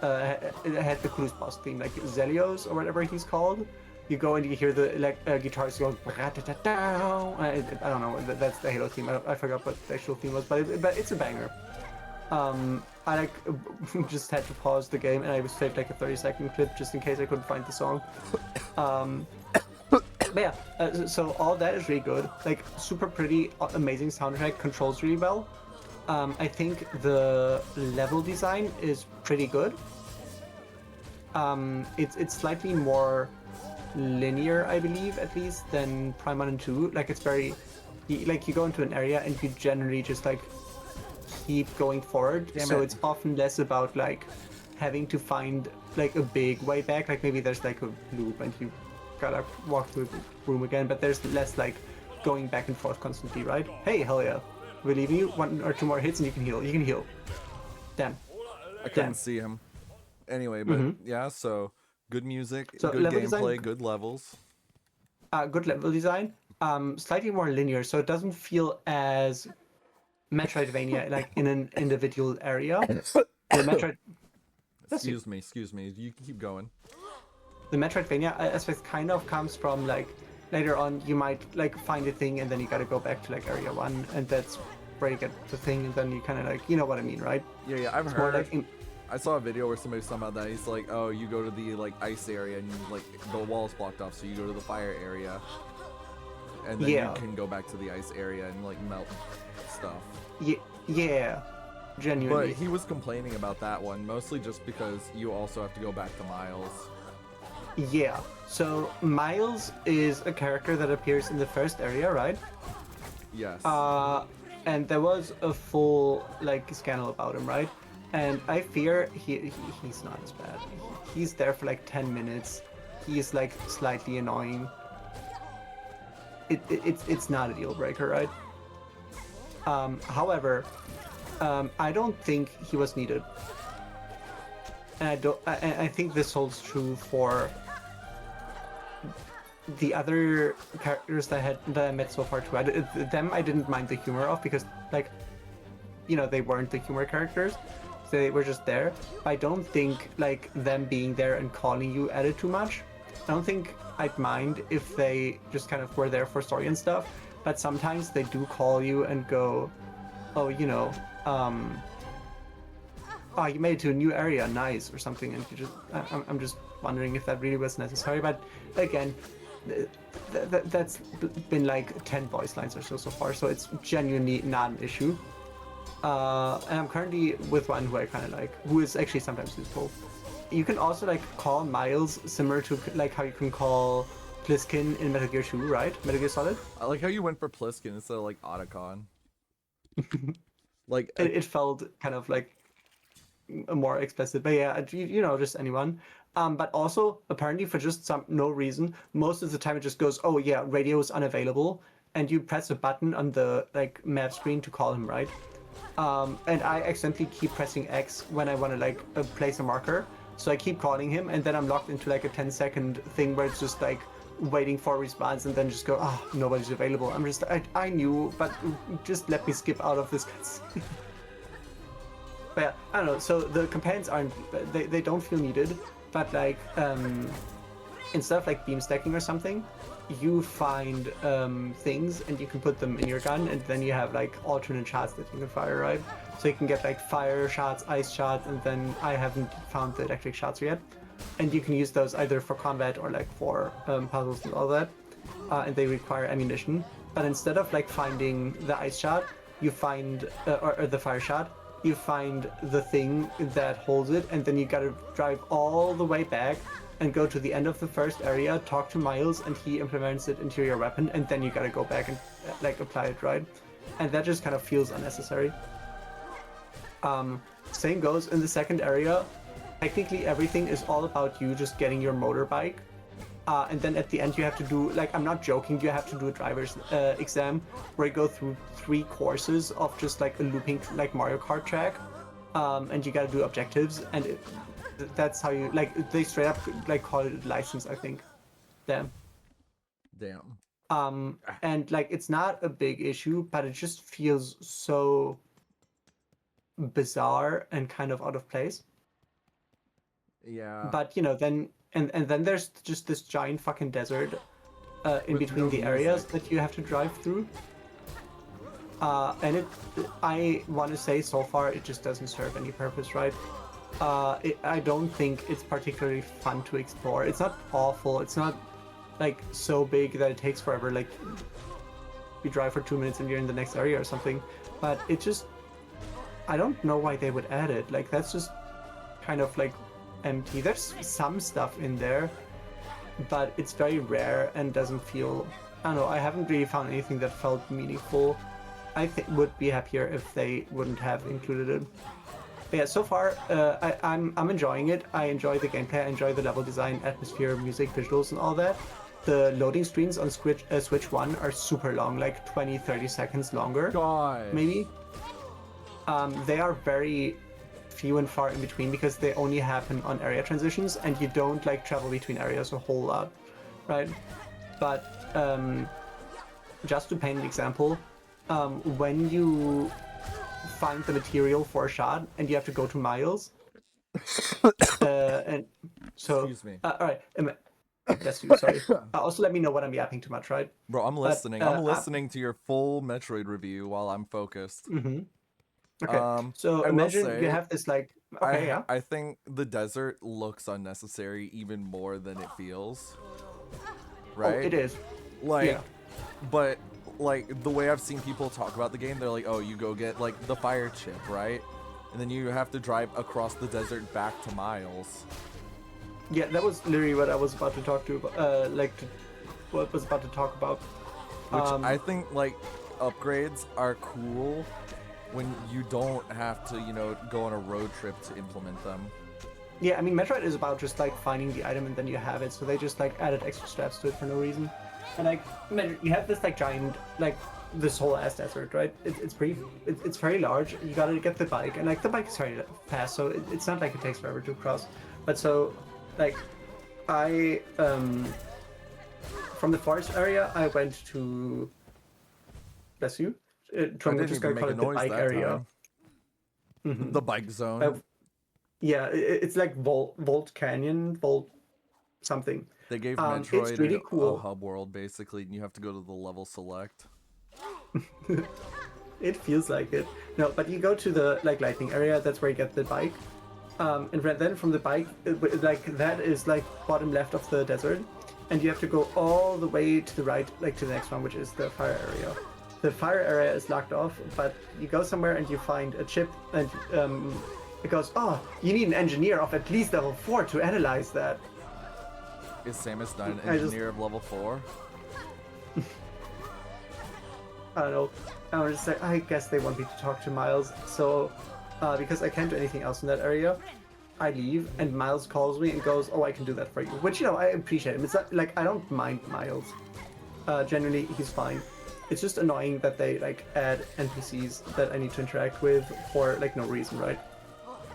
it had the coolest boss theme, like Zelios or whatever he's called. You go and you hear the guitars going. I don't know. That's the Halo theme. I forgot what the actual theme was, but it's a banger. I like just had to pause the game, and I saved like a 30-second clip just in case I couldn't find the song. But yeah, so all that is really good. Like super pretty, amazing soundtrack, controls really well. I think the level design is pretty good. It's slightly more linear, I believe, at least, than Prime 1 and 2. Like it's very, like you go into an area and you generally just like keep going forward. So it's often less about like having to find like a big way back. Like maybe there's like a loop and you gotta walk through the room again, but there's less like going back and forth constantly, right? Hey, hell yeah. We're leaving you 1 or 2 more hits and you can heal. You can heal. Damn. I couldn't see him. Anyway, but yeah, so good music, so good gameplay, design, good levels. Good level design. Slightly more linear, so it doesn't feel as Metroidvania, like in an individual area. Excuse me. You can keep going. The Metroidvania aspect kind of comes from like later on you might like find a thing and then you gotta go back to like area 1 and that's where you get the thing and then you kind of like, you know what I mean, right? Yeah, I've heard. Like I saw a video where somebody was talking about that. He's like, oh, you go to the like ice area and you, like the wall's blocked off, so you go to the fire area, and then you can go back to the ice area and like melt stuff. Yeah, genuinely. But he was complaining about that one mostly just because you also have to go back to Miles. Yeah. So Miles is a character that appears in the first area, right? Yes. And there was a full like scandal about him, right? And I fear he's not as bad. He's there for like 10 minutes. He's like slightly annoying. It's not a deal breaker, right? However, I don't think he was needed. And I think this holds true for the other characters that I met so far too. I didn't mind the humor of because like, you know, they weren't the humor characters. They were just there. I don't think like them being there and calling you added too much. I don't think I'd mind if they just kind of were there for story and stuff, but sometimes they do call you and go, oh, you know, oh, you made it to a new area, nice, or something, and you just, I'm just wondering if that really was necessary, but again, that's been like 10 voice lines or so far, so it's genuinely not an issue. And I'm currently with one who I kind of like, who is actually sometimes useful. You can also like call Miles similar to like how you can call Pliskin in Metal Gear 2, right? Metal Gear Solid? I like how you went for Pliskin instead of like Otacon. Like it felt kind of like more explicit, but yeah, you know, just anyone. But also apparently for just no reason, most of the time it just goes, oh yeah, radio is unavailable, and you press a button on the like map screen to call him, right? And I accidentally keep pressing X when I want to like place a marker. So I keep calling him and then I'm locked into like a 10-second thing where it's just like waiting for a response and then just go, oh, nobody's available. I'm just, I knew, but just let me skip out of this cutscene. But yeah, I don't know. So the companions aren't, they don't feel needed, but like, instead of like beam stacking or something, you find things and you can put them in your gun and then you have like alternate shots that you can fire, right? So you can get like fire shots, ice shots, and then I haven't found the electric shots yet. And you can use those either for combat or like for puzzles and all that. And they require ammunition. But instead of like finding the ice shot, you find, or the fire shot, you find the thing that holds it, and then you gotta drive all the way back and go to the end of the first area, talk to Miles, and he implements it into your weapon, and then you gotta go back and like apply it, right? And that just kind of feels unnecessary. Same goes in the second area. Technically everything is all about you just getting your motorbike And then at the end you have to do, like, I'm not joking, you have to do a driver's exam where you go through 3 courses of just like a looping like Mario Kart track, and you gotta do objectives, and that's how you, like, they straight up like call it a license, I think. Damn. And like it's not a big issue, but it just feels so bizarre and kind of out of place. Yeah. But then and then there's just this giant fucking desert in between the areas that you have to drive through. And I want to say so far it just doesn't serve any purpose, right? I don't think it's particularly fun to explore. It's not awful. It's not like so big that it takes forever. Like you drive for 2 minutes and you're in the next area or something. But it just, I don't know why they would add it. Like that's just kind of like empty. There's some stuff in there, but it's very rare and doesn't feel, I don't know, I haven't really found anything that felt meaningful. I would be happier if they wouldn't have included it. But yeah, so far I'm enjoying it. I enjoy the gameplay, I enjoy the level design, atmosphere, music, visuals, and all that. The loading screens on Switch 1 are super long, like 20-30 seconds longer. Maybe. They are very few and far in between because they only happen on area transitions, and you don't like travel between areas a whole lot, right? But just to paint an example, when you find the material for a shot and you have to go to miles, and so excuse me. All right, bless you. Sorry. Also, let me know when I'm yapping too much, right? Bro, I'm listening. I'm listening to your full Metroid review while I'm focused. Mm-hmm. Okay. So imagine you have this like. Okay, yeah. I think the desert looks unnecessary even more than it feels. Right? Oh, it is. Like, yeah. But like the way I've seen people talk about the game, they're like, oh, you go get like the fire chip, right? And then you have to drive across the desert back to Miles. Yeah, that was literally what I was about to talk to. What was about to talk about. Which I think like upgrades are cool when you don't have to, go on a road trip to implement them. Yeah, I mean, Metroid is about just like finding the item and then you have it, so they just like added extra steps to it for no reason. And like, you have this like giant, like this whole ass desert, right? It's very large. You gotta get the bike, and like the bike is very fast, so it's not like it takes forever to cross. But so, like, I from the forest area, I went to, bless you, I'm just gonna call it the bike area. Mm-hmm. The bike zone. Yeah, it's like Volt Canyon, Volt something. They gave Metroid really cool. A hub world, basically, and you have to go to the level select. It feels like it. No, but you go to the like lightning area, that's where you get the bike. And then from the bike, like that is like bottom left of the desert. And you have to go all the way to the right, like to the next one, which is the fire area. The fire area is locked off, but you go somewhere and you find a chip, and it goes, oh, you need an engineer of at least level 4 to analyze that. Is Samus not an engineer of level 4? I don't know. I'm just like, I guess they want me to talk to Miles, so because I can't do anything else in that area, I leave, and Miles calls me and goes, oh, I can do that for you. Which, I appreciate him. It's not, like, I don't mind Miles. Generally, he's fine. It's just annoying that they, like, add NPCs that I need to interact with for, like, no reason, right?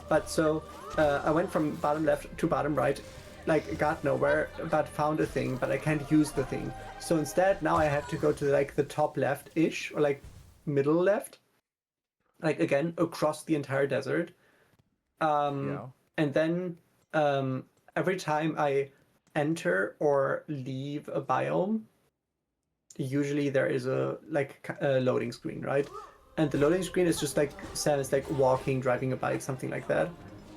But so, I went from bottom left to bottom right, like, got nowhere, but found a thing, but I can't use the thing. So instead, now I have to go to, like, the top left-ish, or, like, middle left. Like, again, across the entire desert. Yeah. And then, every time I enter or leave a biome, usually there is a loading screen, right? And the loading screen is just like Samus like walking, driving a bike, something like that.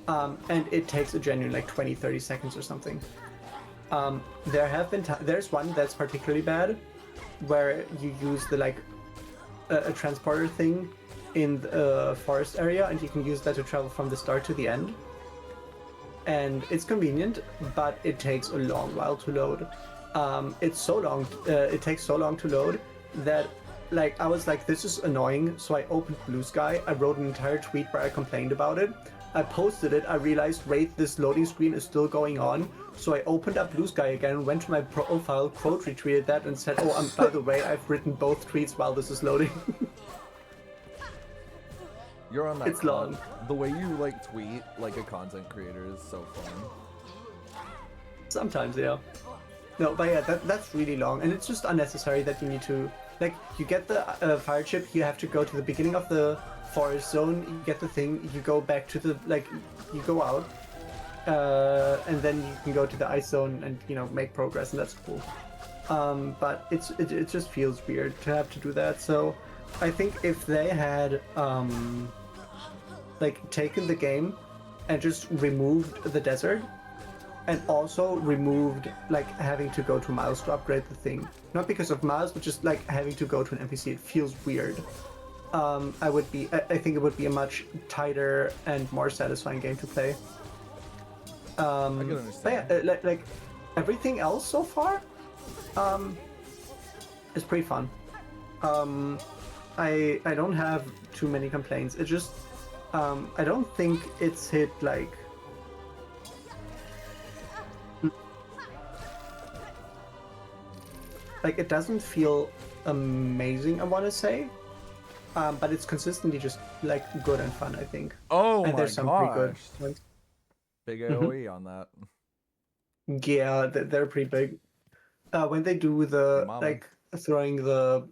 And it takes a genuine like 20-30 seconds or something. There have been there's one that's particularly bad, where you use the like a transporter thing in the forest area, and you can use that to travel from the start to the end. And it's convenient, but it takes a long while to load. It's so long, it takes so long to load that like I was like, this is annoying, so I opened Blue Sky. I wrote an entire tweet where I complained about it, I posted it, I realized, wait, this loading screen is still going on. So I opened up Blue Sky again, went to my profile, quote retweeted that, and said, oh, by the way, I've written both tweets while this is loading. You're on that. It's long. The way you like tweet like a content creator is so fun. Sometimes, yeah. No, but yeah, that's really long, and it's just unnecessary that you need to, like, you get the fire chip, you have to go to the beginning of the forest zone, you get the thing, you go back to the, like, you go out, and then you can go to the ice zone and, you know, make progress, and that's cool. But it just feels weird to have to do that, so I think if they had, like, taken the game and just removed the desert, and also removed like having to go to Miles to upgrade the thing. Not because of Miles, but just like having to go to an NPC. It feels weird. I think it would be a much tighter and more satisfying game to play. I can understand. But yeah, like everything else so far, is pretty fun. I don't have too many complaints. It just, I don't think it's hit like. Like, it doesn't feel amazing, I want to say, but it's consistently just like good and fun, I think. Oh and my there's some pretty good ones. Big AOE on that. Yeah, they're pretty big. When they do the like throwing the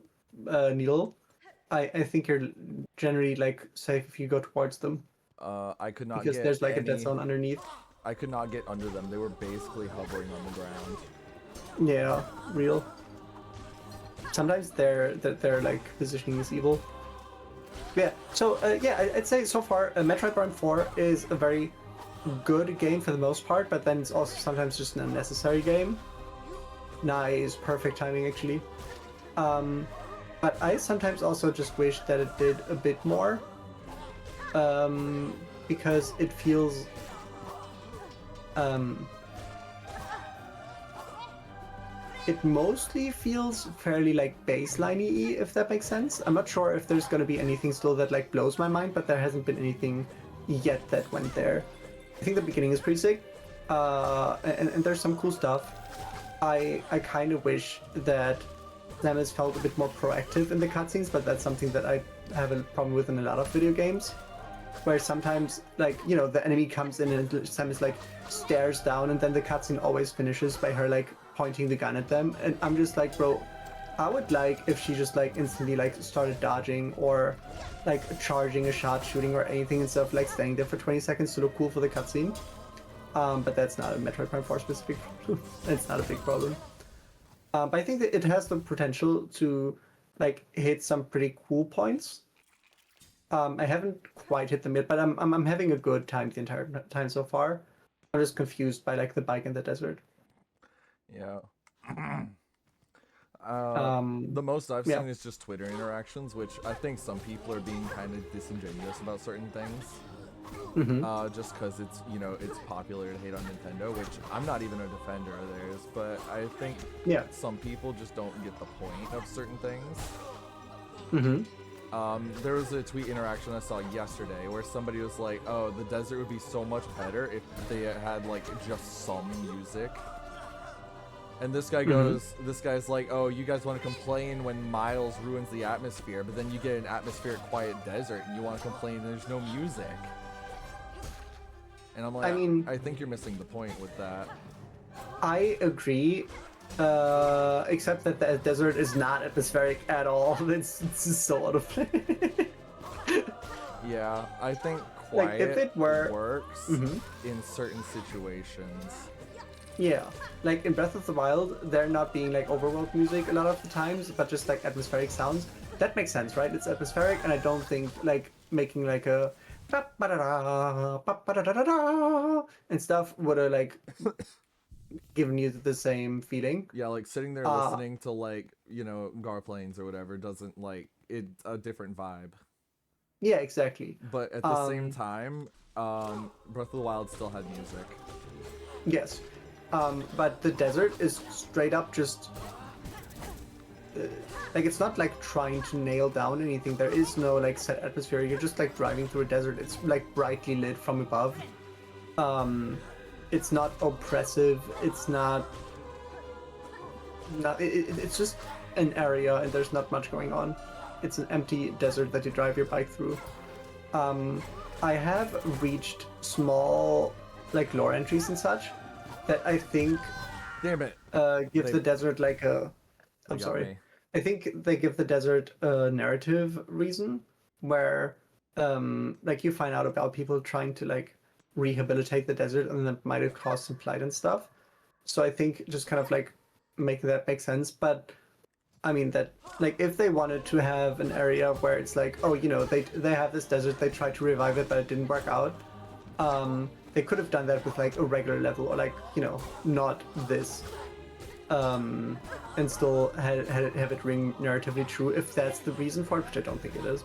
needle, I think you're generally like safe if you go towards them. I could not because get there's like a dead zone underneath. I could not get under them. They were basically hovering on the ground. Yeah, real. Sometimes their like positioning is evil. Yeah. So yeah, I'd say so far, Metroid Prime 4 is a very good game for the most part, but then it's also sometimes just an unnecessary game. Nice, perfect timing actually. But I sometimes also just wish that it did a bit more, because it feels. It mostly feels fairly like baseline-y, if that makes sense. I'm not sure if there's gonna be anything still that like blows my mind, but there hasn't been anything yet that went there. I think the beginning is pretty sick, and there's some cool stuff. I kind of wish that Samus felt a bit more proactive in the cutscenes, but that's something that I have a problem with in a lot of video games, where sometimes, like, you know, the enemy comes in and Samus like stares down, and then the cutscene always finishes by her like pointing the gun at them, and I'm just like, bro, I would like if she just like instantly like started dodging or like charging a shot, shooting or anything instead of like staying there for 20 seconds to look cool for the cutscene. But that's not a Metroid Prime 4 specific problem. It's not a big problem. But I think that it has the potential to like hit some pretty cool points. I haven't quite hit them yet, but I'm having a good time the entire time so far. I'm just confused by like the bike in the desert. Yeah. The most I've seen is just Twitter interactions, which I think some people are being kind of disingenuous about certain things. Just because it's, you know, it's popular to hate on Nintendo, which I'm not even a defender of theirs, but I think some people just don't get the point of certain things. There was a tweet interaction I saw yesterday where somebody was like, oh, the desert would be so much better if they had like just some music. And this guy goes, this guy's like, oh, you guys want to complain when Miles ruins the atmosphere, but then you get an atmospheric quiet desert and you want to complain there's no music. And I'm like, I think you're missing the point with that. I agree, except that the desert is not atmospheric at all. It's so out of place. Yeah, I think quiet like if it were, works in certain situations. Yeah, like in Breath of the Wild, they're not being like overworld music a lot of the times, but just like atmospheric sounds. That makes sense, right? It's atmospheric, and I don't think like making like a and stuff would have like given you the same feeling. Yeah, like sitting there listening to like, you know, Garplanes or whatever doesn't like it's a different vibe. Yeah, exactly. But at the same time, Breath of the Wild still had music. Yes. But the desert is straight up just like it's not like trying to nail down anything. There is no like set atmosphere. You're just like driving through a desert. It's like brightly lit from above. It's not oppressive. It's not. It's just an area, and there's not much going on. It's an empty desert that you drive your bike through. I have reached small like lore entries and such that I think Damn it. Give the desert like a. I'm sorry. Me. I think they give the desert a narrative reason where, like you find out about people trying to like rehabilitate the desert, and that might have caused some plight and stuff. So I think just kind of like make that make sense. But I mean that like if they wanted to have an area where it's like, oh, you know, they have this desert, they tried to revive it, but it didn't work out. They could have done that with like a regular level, or like, you know, not this, and still have it ring narratively true if that's the reason for it, which I don't think it is.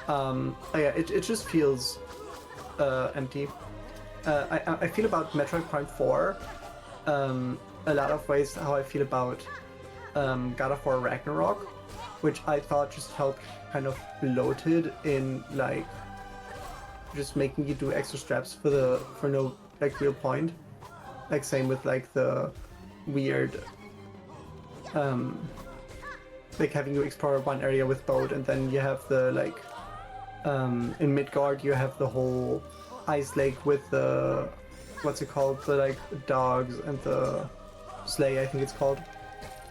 Yeah, it just feels empty. I feel about Metroid Prime 4 a lot of ways how I feel about God of War Ragnarok, which I thought just felt kind of bloated in like just making you do extra steps for no like real point. Like same with like the weird like having you explore one area with boat, and then you have the like in Midgard you have the whole ice lake with the what's it called, the like dogs and the sleigh I think it's called,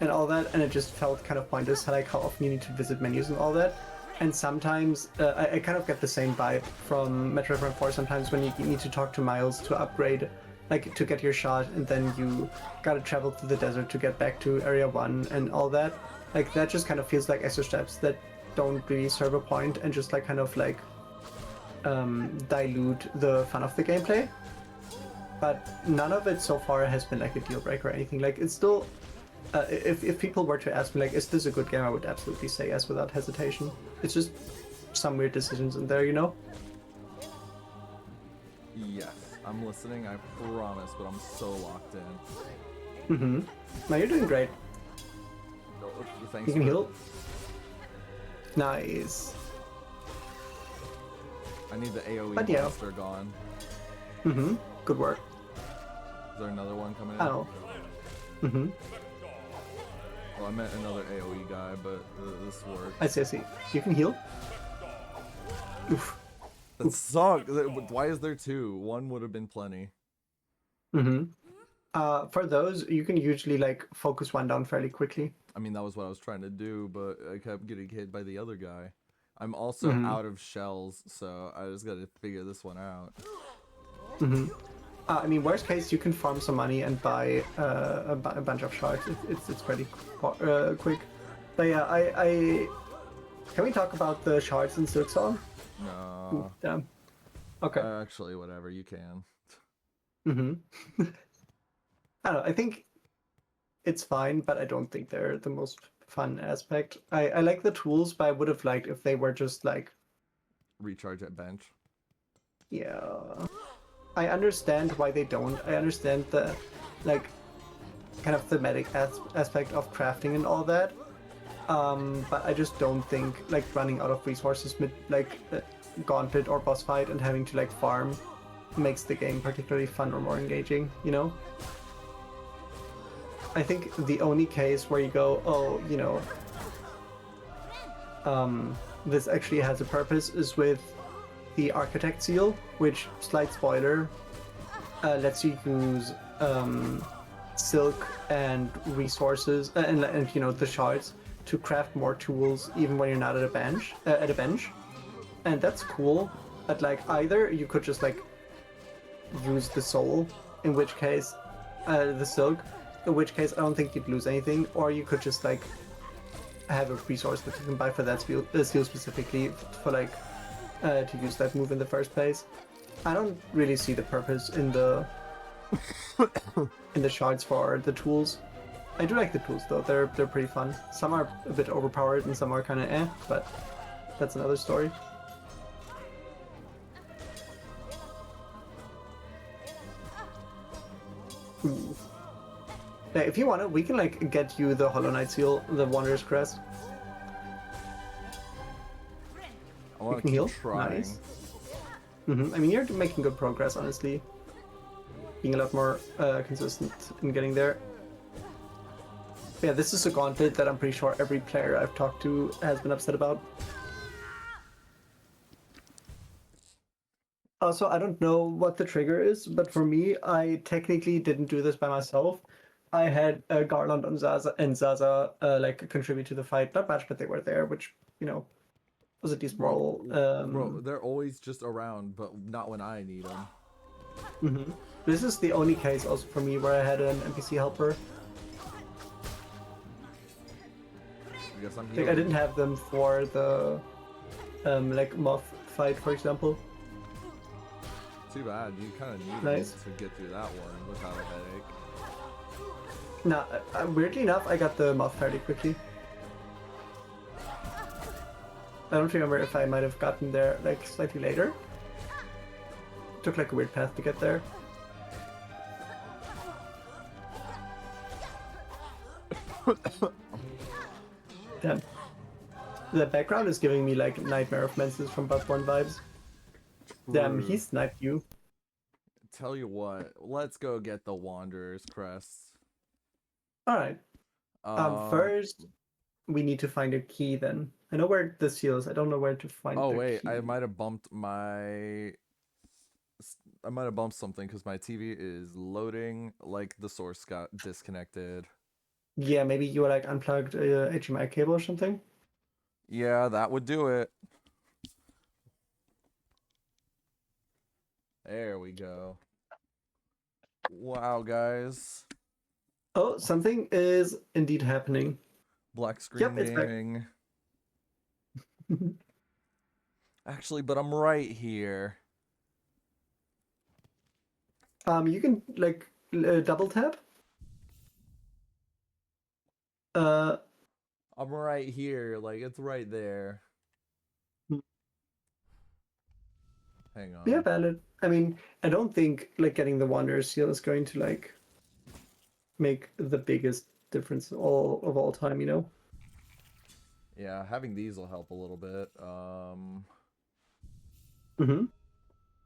and all that, and it just felt kind of pointless like how often you need to visit menus and all that. And sometimes I kind of get the same vibe from Metroid Prime 4 sometimes when you need to talk to Miles to upgrade, like to get your shot, and then you gotta travel through the desert to get back to Area 1 and all that. Like that just kind of feels like extra steps that don't really serve a point and just like kind of like dilute the fun of the gameplay. But none of it so far has been like a deal breaker or anything. Like it's still, if people were to ask me like, is this a good game, I would absolutely say yes without hesitation. It's just some weird decisions in there, you know? Yes, I'm listening, I promise, but I'm so locked in. Mm-hmm. No, you're doing great. Thanks. You can heal. Nice. I need the AoE monster gone. Mm-hmm. Good work. Is there another one coming in? Oh. Mm-hmm. Well, I meant another AoE guy, but this works. I see. You can heal. Oof. That sucks. Why is there two? One would have been plenty. Mm-hmm. For those, you can usually like focus one down fairly quickly. I mean, that was what I was trying to do, but I kept getting hit by the other guy. I'm also out of shells, so I just gotta figure this one out. Mm-hmm. I mean, worst case, you can farm some money and buy a bunch of shards. It's pretty quick. But yeah, can we talk about the shards in silksong? No. Ooh, damn. Okay. Actually, whatever, you can. Mm-hmm. I don't know, I think it's fine, but I don't think they're the most fun aspect. I like the tools, but I would have liked if they were just like... Recharge at bench. Yeah. I understand why they don't. I understand the, like, kind of thematic aspect of crafting and all that. But I just don't think, like, running out of resources mid, like, gauntlet or boss fight and having to, like, farm makes the game particularly fun or more engaging, you know? I think the only case where you go, oh, you know, this actually has a purpose is with the Architect Seal, which, slight spoiler, lets you use silk and resources and you know the shards to craft more tools even when you're not at a bench. And that's cool. But like either you could just like use the soul, in which case the silk, in which case I don't think you'd lose anything, or you could just like have a resource that you can buy for that skill specifically for like to use that move in the first place. I don't really see the purpose in the in the shards for the tools. I do like the tools though; they're pretty fun. Some are a bit overpowered and some are kind of but that's another story. Ooh. If you want to, we can like get you the Hollow Knight seal, the Wanderer's Crest. I want to keep heal. Trying. Nice. I mean, you're making good progress, honestly. Being a lot more consistent in getting there. Yeah, this is a gauntlet that I'm pretty sure every player I've talked to has been upset about. Also, I don't know what the trigger is, but for me, I technically didn't do this by myself. I had Garland and Zaza like contribute to the fight, not much, but they were there, which, you know, was a decent role. Bro, they're always just around, but not when I need them. This is the only case also for me where I had an NPC helper. I guess I'm like, I didn't have them for the like moth fight, for example. Too bad. You kind of need nice. to get through that one without a headache. Nah, weirdly enough, I got the moth fairly quickly. I don't remember if I might have gotten there like slightly later. It took like a weird path to get there. Damn. The background is giving me like Nightmare of Menses from Part 1 vibes. Damn, he sniped you. Tell you what, let's go get the Wanderer's Crest. Alright. First, we need to find a key then. I know where the seal is, I don't know where to find the wait, key. I might have bumped something because my TV is loading, like the source got disconnected. Yeah, maybe you like unplugged a HDMI cable or something? Yeah, that would do it. There we go. Wow, guys. Oh, something is indeed happening. Black screen gaming. Actually, but I'm right here. You can like double tap. I'm right here, like it's right there. Hang on. Yeah, valid. I mean, I don't think like getting the Wanderer seal is going to like make the biggest difference of all time, you know? Yeah, having these will help a little bit.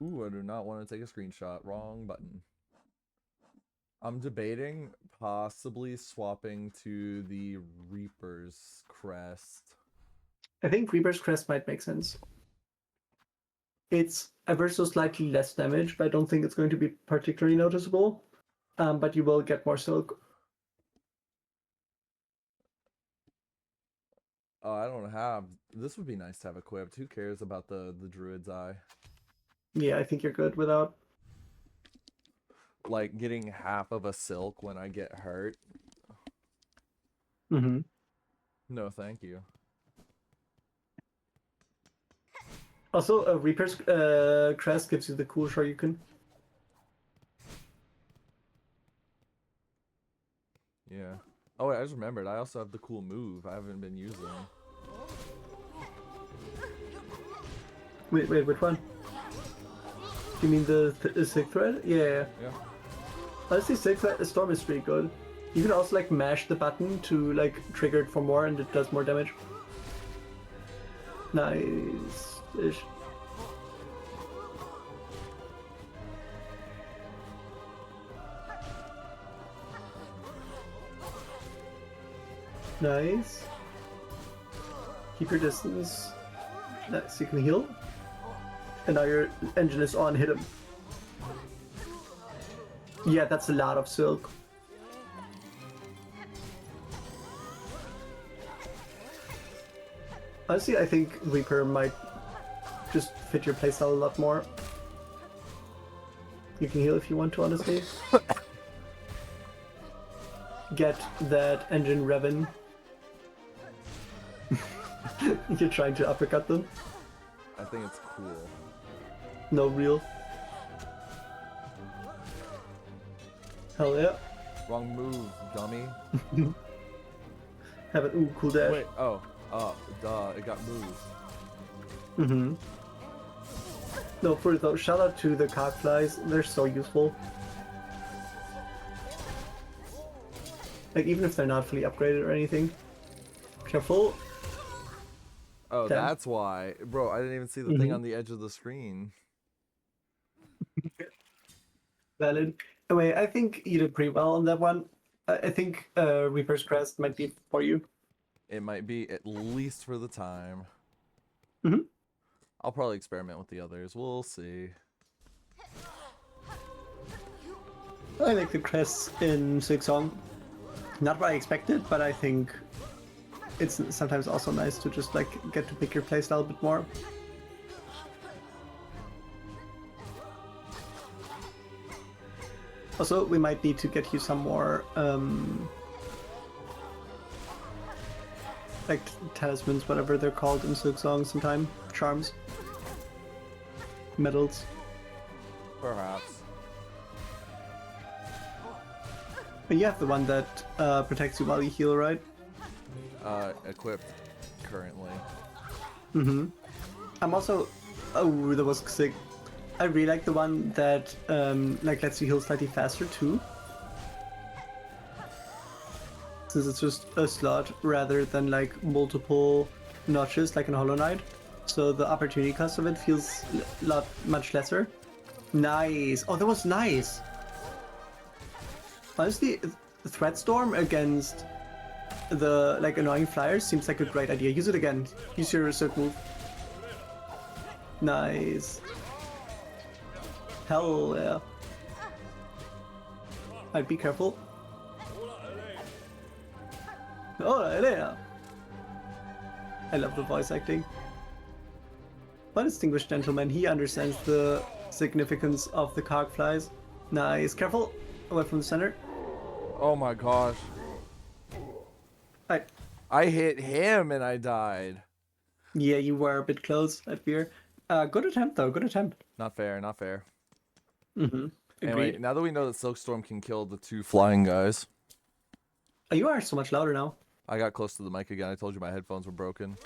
Ooh, I do not want to take a screenshot. Wrong button. I'm debating possibly swapping to the Reaper's Crest. I think Reaper's Crest might make sense. It's ever so slightly less damage, but I don't think it's going to be particularly noticeable. But you will get more silk. Oh, I don't have... This would be nice to have equipped. Who cares about the Druid's Eye? Yeah, I think you're good without... Like, getting half of a silk when I get hurt? No, thank you. Also, a Reaper's Crest gives you the cool Shoryuken. Yeah. Oh, wait, I just remembered. I also have the cool move I haven't been using. Wait, which one? You mean the Silk Thread? Yeah. Honestly, Silk Thread Storm is pretty good. You can also like mash the button to like trigger it for more and it does more damage. Nice-ish. Nice. Keep your distance. Nice, you can heal. And now your engine is on, hit him. Yeah, that's a lot of silk. Honestly, I think Reaper might just fit your playstyle a lot more. You can heal if you want to, honestly. Get that engine revving. You're trying to uppercut them? I think it's cool. No, real. Hell yeah. Wrong move, dummy. Have it. Ooh, cool dash. Wait, duh, it got moved. No, for though, shout out to the cockflies. They're so useful. Like, even if they're not fully upgraded or anything. Careful. Oh, Damn. That's why. Bro, I didn't even see the thing on the edge of the screen. Valid. Anyway, I think you did pretty well on that one. I think Reaper's Crest might be for you. It might be, at least for the time. Mm-hmm. I'll probably experiment with the others. We'll see. I like the crests in silksong. Not what I expected, but I think it's sometimes also nice to just like get to pick your playstyle a bit more. Also, we might need to get you some more like talismans, whatever they're called in silksong sometime. Charms. Medals. Perhaps. And you have the one that protects you while you heal, right? Equipped currently. Mm-hmm. I'm also... Oh, that was sick. I really like the one that like lets you heal slightly faster too. Since it's just a slot rather than like multiple notches like in Hollow Knight. So the opportunity cost of it feels much lesser. Nice. Oh, that was nice. Honestly, Threat Storm against the like annoying flyers seems like a great idea. Use it again. Use your Cirque move. Nice. Hell yeah. Alright, be careful. Oh, yeah. I love the voice acting. What a distinguished gentleman. He understands the significance of the cog flies. Nice. Careful. Away from the center. Oh my gosh. Right. I hit him and I died. Yeah, you were a bit close, I fear. Good attempt, though. Good attempt. Not fair, not fair. Mm-hmm. Anyway, now that we know that Silkstorm can kill the 2 flying guys. Oh, you are so much louder now. I got close to the mic again. I told you my headphones were broken.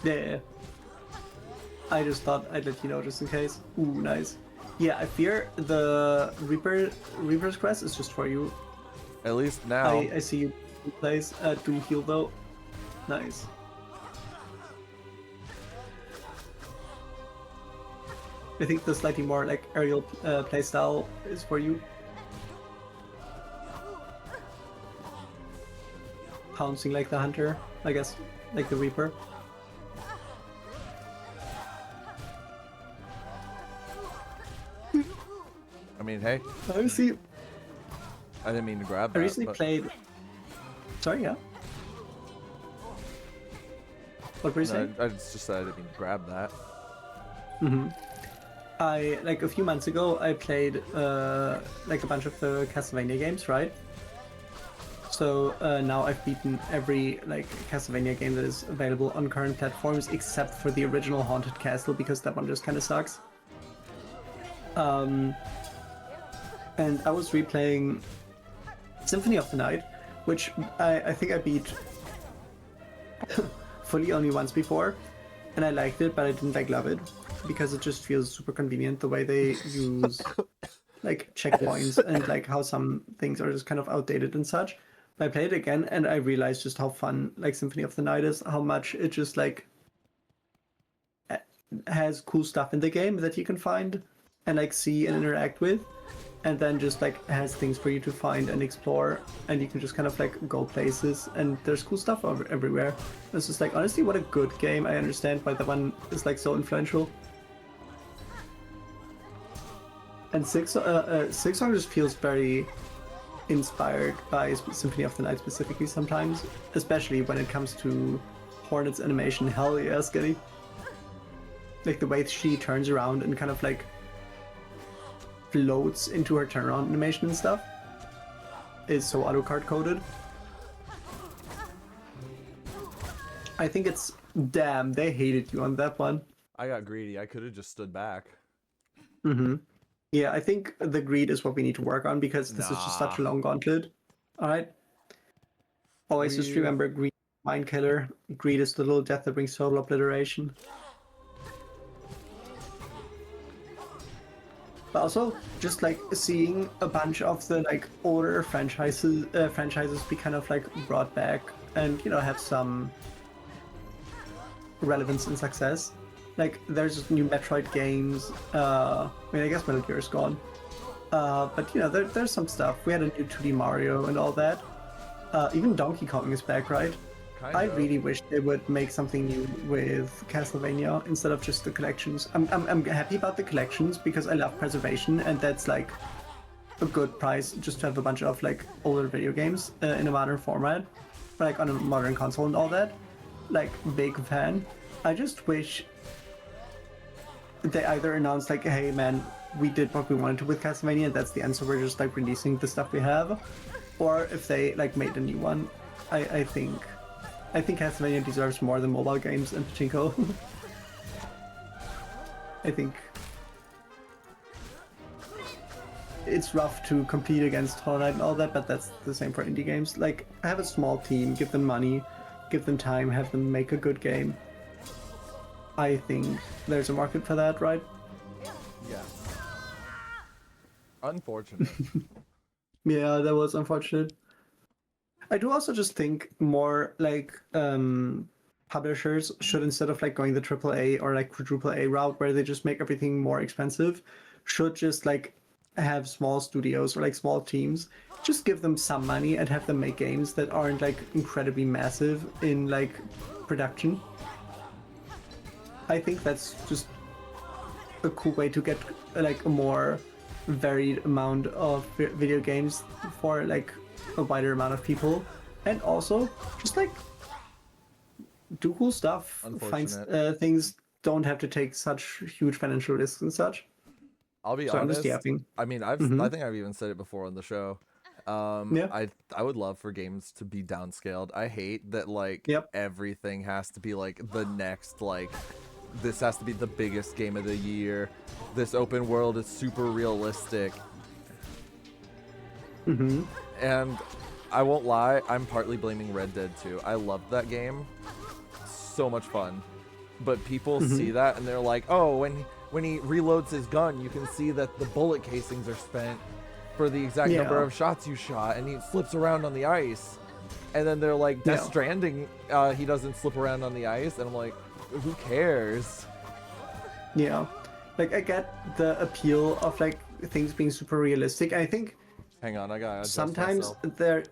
Yeah. I just thought I'd let you know just in case. Ooh, nice. Yeah, I fear the Reaper's Crest is just for you. At least now. I see you in place. Do heal though. Nice. I think the slightly more like aerial playstyle is for you. Pouncing like the hunter, I guess, like the Reaper. I mean, hey. I see. I didn't mean to grab that. I recently played. Sorry, yeah. What were you saying? I just said I didn't mean to grab that. Mm-hmm. I like a few months ago I played like a bunch of the Castlevania games, right? So now I've beaten every like Castlevania game that is available on current platforms except for the original Haunted Castle because that one just kind of sucks. And I was replaying Symphony of the Night, which I think I beat fully only once before, and I liked it, but I didn't like love it because it just feels super convenient the way they use like checkpoints and like how some things are just kind of outdated and such. But I played it again and I realized just how fun like Symphony of the Night is, how much it just like has cool stuff in the game that you can find and like see and interact with, and then just like has things for you to find and explore, and you can just kind of like go places and there's cool stuff everywhere. It's just like, honestly, what a good game. I understand why that one is like so influential. And Silksong just feels very inspired by Symphony of the Night specifically sometimes, especially when it comes to Hornet's animation. Hell yeah, Skitty. Like the way she turns around and kind of like floats into her turnaround animation and stuff is so autocard coded. I think it's... Damn, they hated you on that one. I got greedy. I could have just stood back. Mm-hmm. Yeah, I think the greed is what we need to work on because this is just such a long gauntlet. Alright? Always just remember greed is mind killer. Greed is the little death that brings total obliteration. But also, just like seeing a bunch of the like older franchises be kind of like brought back and have some relevance and success. Like there's new Metroid games. I mean, I guess Metal Gear is gone. But there's some stuff. We had a new 2D Mario and all that. Even Donkey Kong is back, right? I really wish they would make something new with Castlevania instead of just the collections. I'm happy about the collections because I love preservation, and that's like a good price just to have a bunch of like older video games in a modern format, like on a modern console and all that. Like, big fan. I just wish they either announce like, hey man, we did what we wanted to with Castlevania, and that's the end, so we're just like releasing the stuff we have, or if they like made a new one. I think Castlevania deserves more than mobile games and pachinko. I think it's rough to compete against Hollow Knight and all that, but that's the same for indie games. Like, have a small team, give them money, give them time, have them make a good game. I think there's a market for that, right? Yeah. Unfortunate. Yeah, that was unfortunate. I do also just think more like publishers should, instead of like going the AAA or like quadruple A route where they just make everything more expensive, should just like have small studios or like small teams, just give them some money and have them make games that aren't like incredibly massive in like production. I think that's just a cool way to get like a more varied amount of video games for like a wider amount of people, and also just like do cool stuff. Find things, don't have to take such huge financial risks and such. I'll be honest. I mean, I think I've even said it before on the show. I would love for games to be downscaled. I hate that like everything has to be like the next like. This has to be the biggest game of the year. This open world is super realistic. And I won't lie, I'm partly blaming Red Dead 2. I loved that game. So much fun. But people see that and they're like, oh, when he reloads his gun, you can see that the bullet casings are spent for the exact number of shots you shot, and he slips around on the ice. And then they're like, Death Stranding, he doesn't slip around on the ice. And I'm like, who cares? Yeah, like I get the appeal of like things being super realistic. I think. Hang on, I gotta adjust sometimes myself. there.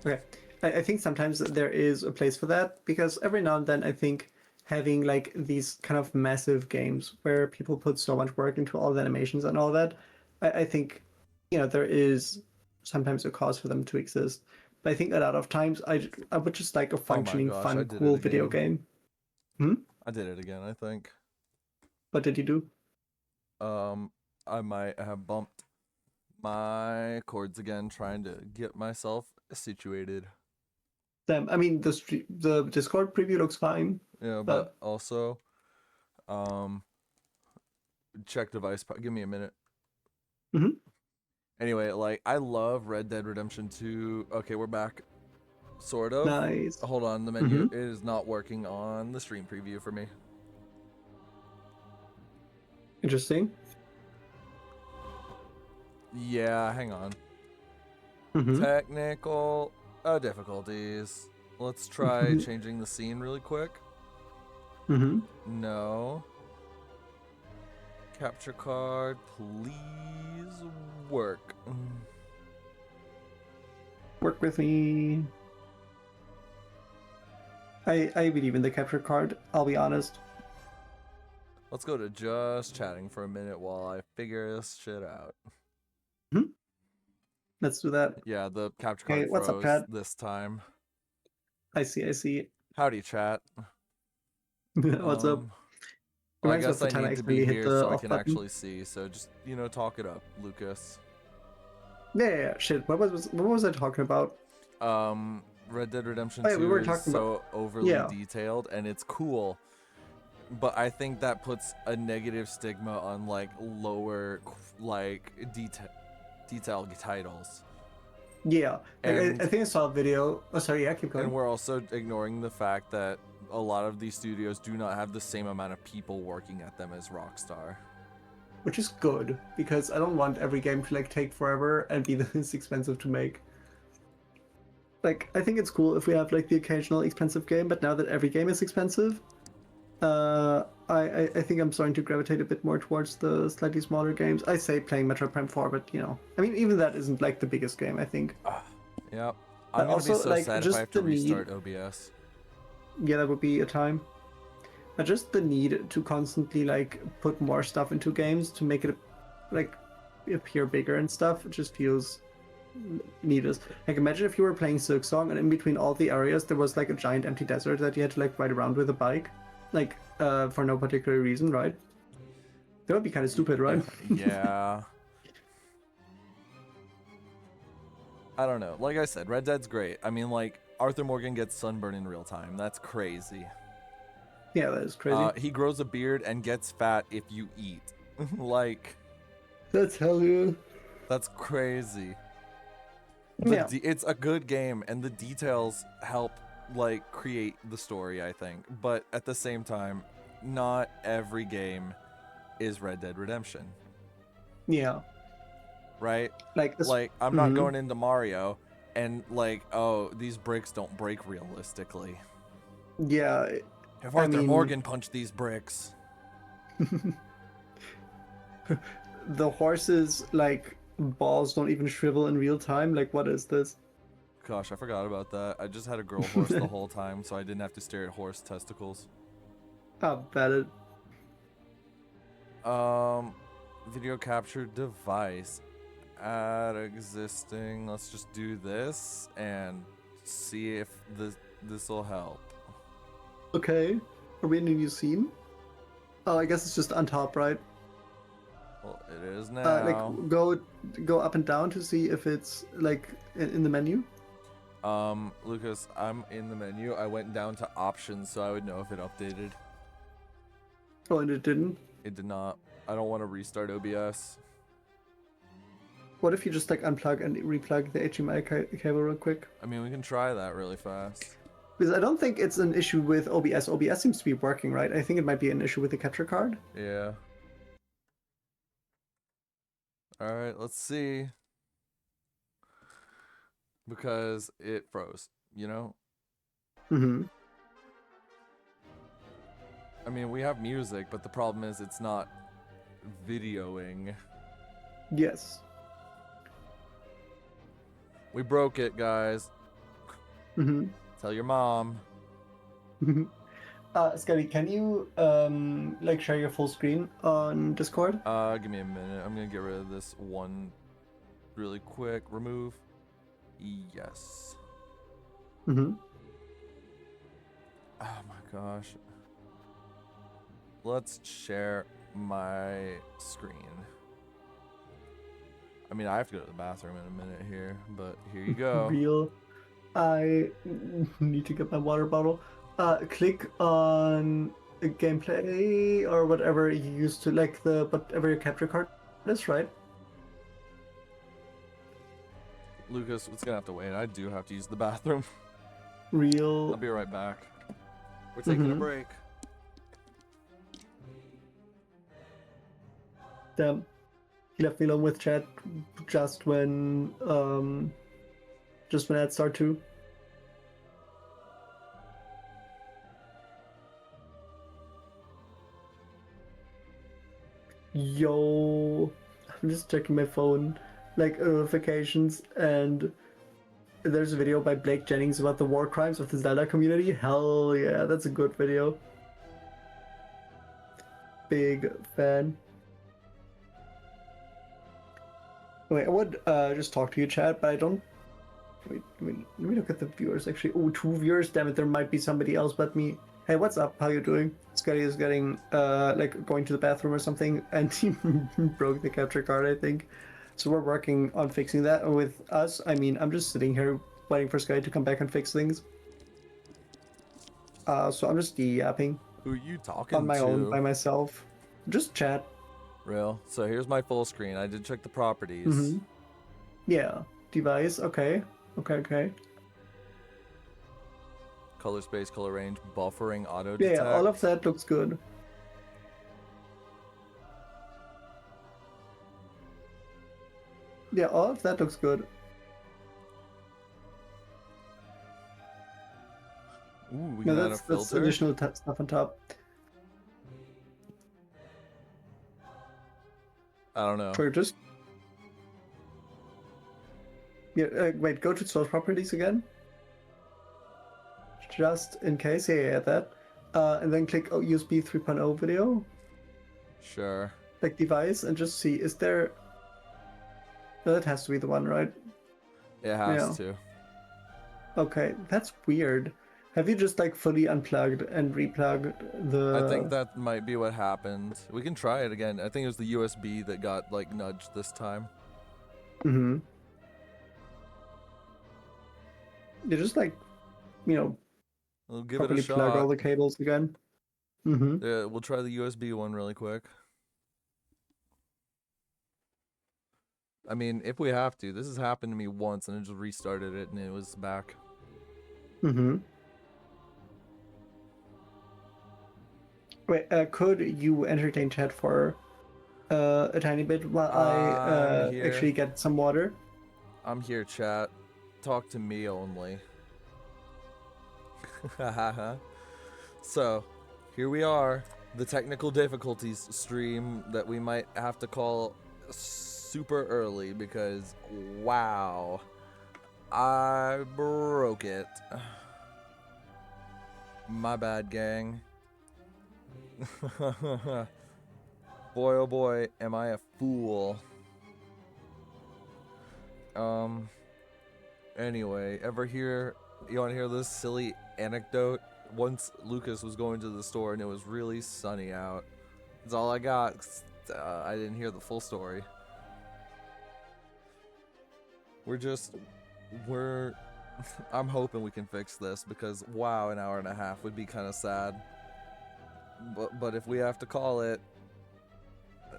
Okay, I think sometimes there is a place for that, because every now and then I think having like these kind of massive games where people put so much work into all the animations and all that, I think there is sometimes a cause for them to exist. I think a lot of times I would just like a functioning, fun, cool video game. I did it again, I think. What did you do? I might have bumped my chords again, trying to get myself situated. Damn, I mean the Discord preview looks fine. Yeah, but also, check device. Give me a minute. Anyway, like, I love Red Dead Redemption 2. Okay, we're back. Sort of. Nice. Hold on, the menu it is not working on the stream preview for me. Interesting. Yeah, hang on. Technical difficulties. Let's try changing the scene really quick. No. Capture card, please work. Work with me. I believe in the capture card, I'll be honest. Let's go to just chatting for a minute while I figure this shit out. Let's do that. Yeah, the capture card what's froze up, chat? this time. I see. Howdy, chat. What's up? Well, I guess I need to be here so I can actually see. So just talk it up, Lucas. Yeah. Shit. What was I talking about? Red Dead Redemption 2 is so overly detailed, and it's cool. But I think that puts a negative stigma on like lower like detailed titles. Yeah, I think I saw a video. Oh, sorry. Yeah, keep going. And we're also ignoring the fact that a lot of these studios do not have the same amount of people working at them as Rockstar. Which is good, because I don't want every game to like take forever and be this expensive to make. Like, I think it's cool if we have like the occasional expensive game, but now that every game is expensive, I think I'm starting to gravitate a bit more towards the slightly smaller games. I say playing Metroid Prime 4, but you know, I mean, even that isn't like the biggest game, I think. Yep. I'm gonna be so sad if I have to restart OBS. Yeah, that would be a time. But just the need to constantly like put more stuff into games to make it like appear bigger and stuff, it just feels needless. Like imagine if you were playing Silksong and in between all the areas there was like a giant empty desert that you had to like ride around with a bike, like for no particular reason, right? That would be kind of stupid, right? Yeah. I don't know. Like I said, Red Dead's great. I mean, like Arthur Morgan gets sunburn in real time. That's crazy. Yeah, that is crazy. He grows a beard and gets fat if you eat. Like, that's hell, dude. That's crazy. Yeah. It's a good game, and the details help like create the story, I think. But at the same time, not every game is Red Dead Redemption. Yeah. Right? Like I'm not going into Mario and like, oh, these bricks don't break realistically. Yeah. If Arthur Morgan punched these bricks. The horses, like, balls don't even shrivel in real time. Like, what is this? Gosh, I forgot about that. I just had a girl horse the whole time, so I didn't have to stare at horse testicles. Oh, valid. Video capture device. Add existing. Let's just do this and see if this will help. Okay. Are we in a new scene? Oh, I guess it's just on top, right? Well, it is now. Like, go up and down to see if it's, like, in the menu? Lucas, I'm in the menu. I went down to options so I would know if it updated. Oh, and it didn't? It did not. I don't want to restart OBS. What if you just, like, unplug and replug the HDMI cable real quick? I mean, we can try that really fast. Because I don't think it's an issue with OBS. OBS seems to be working, right? I think it might be an issue with the capture card. Yeah. Alright, let's see. Because it froze, you know? Mm-hmm. I mean, we have music, but the problem is it's not videoing. Yes. We broke it, guys. Mm-hmm. Tell your mom. Scotty, can you like share your full screen on Discord? Give me a minute. I'm gonna get rid of this one really quick. Remove. Yes. Mm-hmm. Oh my gosh. Let's share my screen. I mean, I have to go to the bathroom in a minute here, but here you go. Real. I need to get my water bottle. Click on gameplay or whatever you used to, like whatever your capture card is, right? Lucas, it's gonna have to wait. I do have to use the bathroom. Real. I'll be right back. We're taking a break. Damn. He left me alone with chat just when ads start to. Yo, I'm just checking my phone, like notifications, and there's a video by Blake Jennings about the war crimes of the Zelda community. Hell yeah, that's a good video. Big fan. Wait, I would just talk to you, chat, but I don't. Wait, let me look at the viewers actually. Oh, 2 viewers. Damn it, there might be somebody else but me. Hey, what's up? How you doing? Scotty is getting like going to the bathroom or something, and he broke the capture card, I think. So we're working on fixing that. With us, I mean, I'm just sitting here waiting for Scotty to come back and fix things. So I'm just yapping. Who are you talking to? On my own, by myself. Just chat. Real. So here's my full screen. I did check the properties. Yeah. Device. Okay. Okay. color space, color range, buffering, auto Yeah, detect. all of that looks good. Yeah, all of that looks good. Ooh, we No, can add a that's filter. additional stuff on top. I don't know. Or just wait, go to source properties again. Just in case, yeah, that. And then click USB 3.0 video. Sure. Like device, and just see, is there... No, that has to be the one, right? It has to. Okay, that's weird. Have you just like fully unplugged and replugged the... I think that might be what happened. We can try it again. I think it was the USB that got like nudged this time. Mm-hmm. You just like, We'll give it a properly plug all shot. the cables again. Mm-hmm. Yeah, we'll try the USB one really quick. I mean, if we have to. This has happened to me once and I just restarted it and it was back. Mm-hmm. Wait, could you entertain chat for a tiny bit while I actually get some water? I'm here, chat. Talk to me only. So, here we are. The technical difficulties stream that we might have to call super early because, wow, I broke it. My bad, gang. Boy, oh boy, am I a fool. Anyway, you want to hear this silly anecdote? Once Lucas was going to the store and it was really sunny out. That's all I got. I didn't hear the full story. I'm hoping we can fix this because wow, an hour and a half would be kind of sad. But if we have to call it,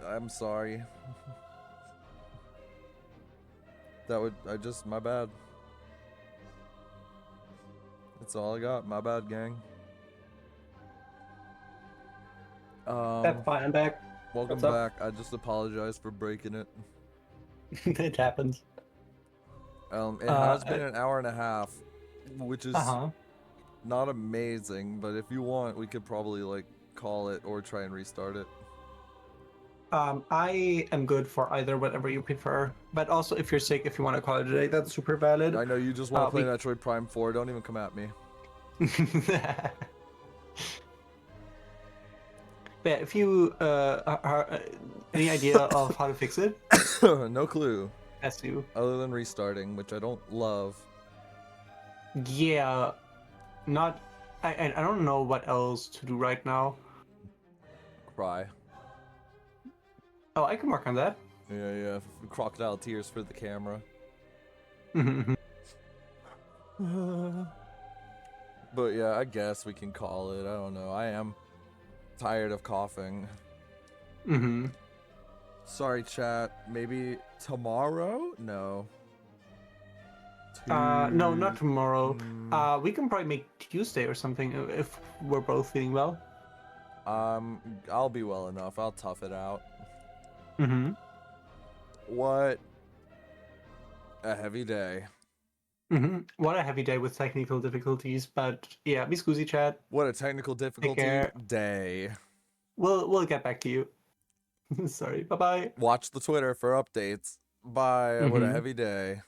I'm sorry. My bad. That's all I got. My bad, gang. That's fine, I'm back. Welcome back. I just apologize for breaking it. It happens. It has been an hour and a half, which is not amazing, but if you want, we could probably like call it or try and restart it. I am good for either, whatever you prefer. But also, if you're sick, if you want to call it a day, that's super valid. I know you just want to play Metroid Prime 4. Don't even come at me. Yeah, if you any idea of how to fix it? No clue. As to other than restarting, which I don't love. Yeah, not. I don't know what else to do right now. Cry. Oh, I can work on that. Yeah. Crocodile tears for the camera. But yeah, I guess we can call it. I don't know. I am tired of coughing. Sorry, chat. Maybe tomorrow? No. No, not tomorrow. We can probably make Tuesday or something if we're both feeling well. I'll be well enough. I'll tough it out. What a heavy day. What a heavy day with technical difficulties, but yeah, be scusi, chat. What a technical difficulty day. We'll get back to you. Sorry, bye-bye. Watch the Twitter for updates. Bye. What a heavy day.